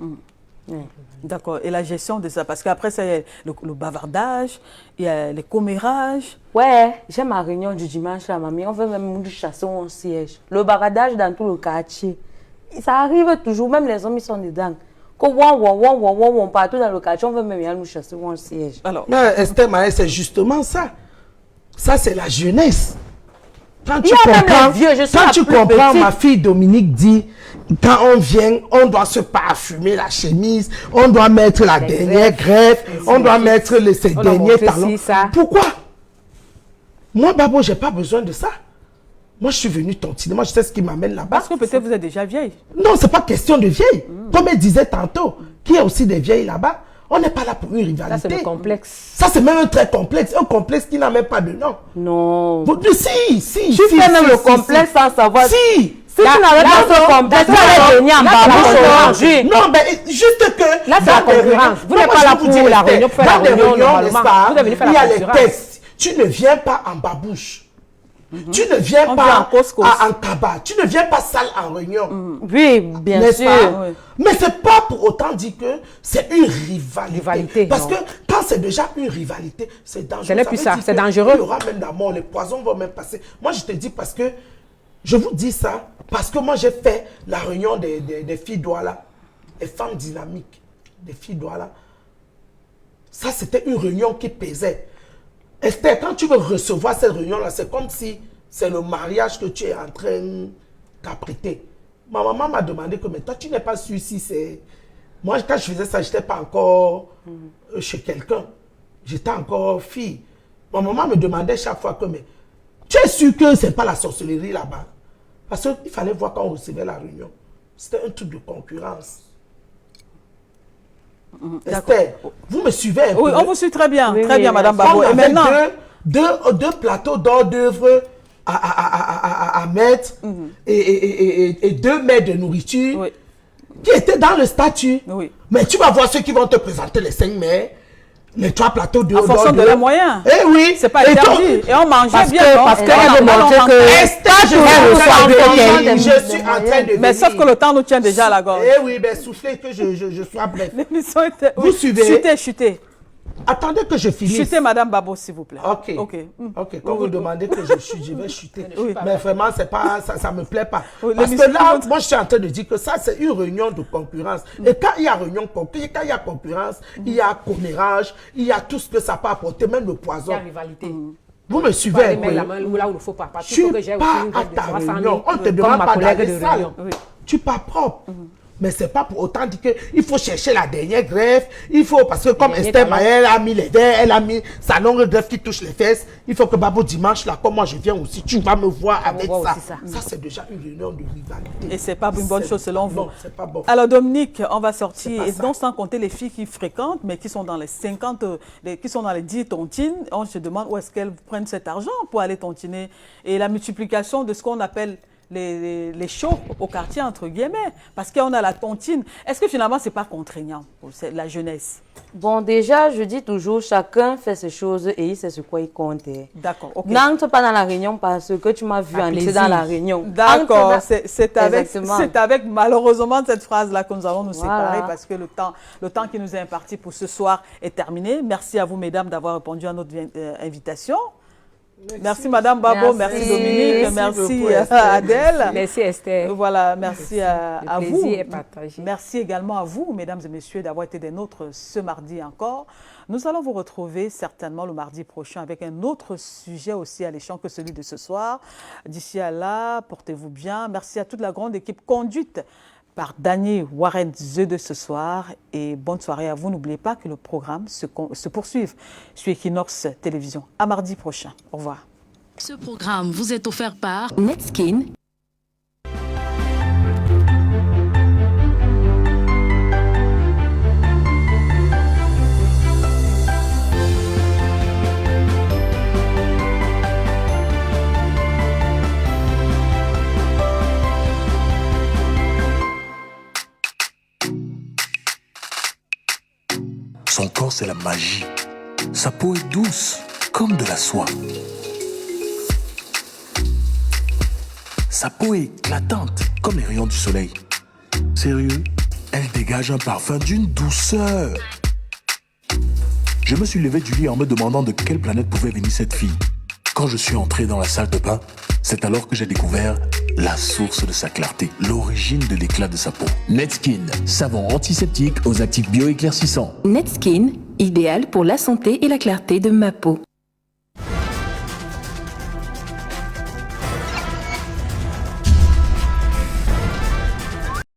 D'accord. Et la gestion de ça, parce qu'après, c'est le bavardage, il y a les commérages. Ouais, j'ai ma réunion du dimanche là, mamie. On veut même nous chasser au siège. Le bavardage dans tout le quartier. Ça arrive toujours, même les hommes, ils sont dedans. Partout dans le quartier, on veut même nous chasser au siège. Alors, Esther Maë, c'est justement ça. Ça, c'est la jeunesse. Quand tu comprends, ma fille Dominique dit, quand on vient, on doit se parfumer la chemise, on doit mettre la dernière greffe, on doit mettre ces derniers talons. Pourquoi? Moi, Babo, je n'ai pas besoin de ça. Moi, je suis venue tontiner. Moi, je sais ce qui m'amène là-bas. Parce que peut-être vous êtes déjà vieille. Non, ce n'est pas question de vieille. Comme elle disait tantôt, qu'il y a aussi des vieilles là-bas. On n'est pas là pour une rivalité. Ça, c'est le complexe. Ça, c'est même un très complexe. Un complexe qui n'a même pas de nom. Non. Si. Tu fais même le complexe sans savoir. Si tu n'avais pas ce complexe, tu allais venir en babouche. Non, mais juste que... Là, c'est la concurrence. Vous n'êtes pas là pour la réunion, pour faire la réunion normalement. Vous devez faire il y la a les concurrence. textes. Tu ne viens pas en babouche. Tu ne viens pas en cabas. Tu ne viens pas sale en réunion. Oui, bien sûr. Mais ce n'est pas pour autant dire que c'est une rivalité. Parce que quand c'est déjà une rivalité, c'est dangereux. Ce n'est plus ça, c'est dangereux. Il y aura même la mort, les poisons vont même passer. Moi, je te dis parce que, je vous dis ça, parce que moi, j'ai fait la réunion des filles Douala, les femmes dynamiques, des filles Douala. Ça, c'était une réunion qui pesait. Esther, quand tu veux recevoir cette réunion-là, c'est comme si c'est le mariage que tu es en train d'apprêter. Ma maman m'a demandé que, mais toi, tu n'es pas sûr si c'est... Moi, quand je faisais ça, je n'étais pas encore chez quelqu'un. J'étais encore fille. Ma maman me demandait chaque fois que, mais tu es sûr que ce n'est pas la sorcellerie là-bas? Parce qu'il fallait voir quand on recevait la réunion. C'était un truc de concurrence. Esther, vous me suivez un peu? Oui, on vous suit très bien, très bien, Madame Babo. Et maintenant, deux plateaux d'hors d'œuvre à mettre et 2 mets de nourriture qui étaient dans le statut. Mais tu vas voir ceux qui vont te présenter les 5 mets, les 3 plateaux d'hors d'œuvre. En fonction de leurs moyens. Eh oui. C'est pas interdit. Et on mangeait bien. Parce qu'elle a démontré que... Esther, je suis en train de... Mais sauf que le temps nous tient déjà à la gorge. Eh oui, ben soufflez que je sois bref. L'émission était... Vous suivez? Chutez. Attendez que je finisse. Chutez, Madame Babo, s'il vous plaît. Ok. Quand vous demandez que je chute, je vais chuter. Mais vraiment, c'est pas, ça me plaît pas. Parce que là, moi, je suis en train de dire que ça, c'est une réunion de concurrence. Et quand il y a concurrence, il y a commérage, il y a tout ce que ça peut apporter, même le poison. Il y a rivalité. Vous me suivez un peu? Là où il ne faut pas. Je ne suis pas à ta réunion. On te demande pas d'aller sale. Tu pas propre. Mais ce n'est pas pour autant dire qu'il faut chercher la dernière greffe. Il faut, parce que comme Esther Maël a mis les dents, elle a mis sa longue greffe qui touche les fesses. Il faut que Babo dimanche, là, comme moi je viens aussi, tu vas me voir avec ça. Ça, c'est déjà une réunion de rivalité. Et ce n'est pas une bonne chose selon vous. Non, ce n'est pas bon. Alors Dominique, on va sortir, et donc sans compter les filles qui fréquentent, mais qui sont dans les 50, qui sont dans les 10 tontines, on se demande où est-ce qu'elles prennent cet argent pour aller tontiner. Et la multiplication de ce qu'on appelle les shows au quartier, entre guillemets, parce qu'on a la tontine. Est-ce que finalement, ce n'est pas contraignant pour la jeunesse? Bon, déjà, je dis toujours, chacun fait ses choses et il sait ce quoi il compte. D'accord, ok. N'entre pas dans la réunion parce que tu m'as vu entrer dans la réunion. D'accord, c'est avec malheureusement cette phrase-là que nous allons nous séparer parce que le temps qui nous est imparti pour ce soir est terminé. Merci à vous, mesdames, d'avoir répondu à notre invitation. Merci Madame Babo, merci Dominique, merci Adèle. Merci Esther. Voilà, merci à vous. Est partagé. Merci également à vous, mesdames et messieurs, d'avoir été des nôtres ce mardi encore. Nous allons vous retrouver certainement le mardi prochain avec un autre sujet aussi alléchant que celui de ce soir. D'ici à là, portez-vous bien. Merci à toute la grande équipe conduite par Dany Warren de ce soir et bonne soirée à vous. N'oubliez pas que le programme se poursuive sur Equinox Télévision. À mardi prochain. Au revoir. Ce programme vous est offert par Netskin. Son corps, c'est la magie. Sa peau est douce, comme de la soie. Sa peau est éclatante, comme les rayons du soleil. Sérieux, elle dégage un parfum d'une douceur. Je me suis levé du lit en me demandant de quelle planète pouvait venir cette fille. Quand je suis entré dans la salle de bain, c'est alors que j'ai découvert la source de sa clarté, l'origine de l'éclat de sa peau. Netskin, savon antiseptique aux actifs bioéclaircissants. Netskin, idéal pour la santé et la clarté de ma peau.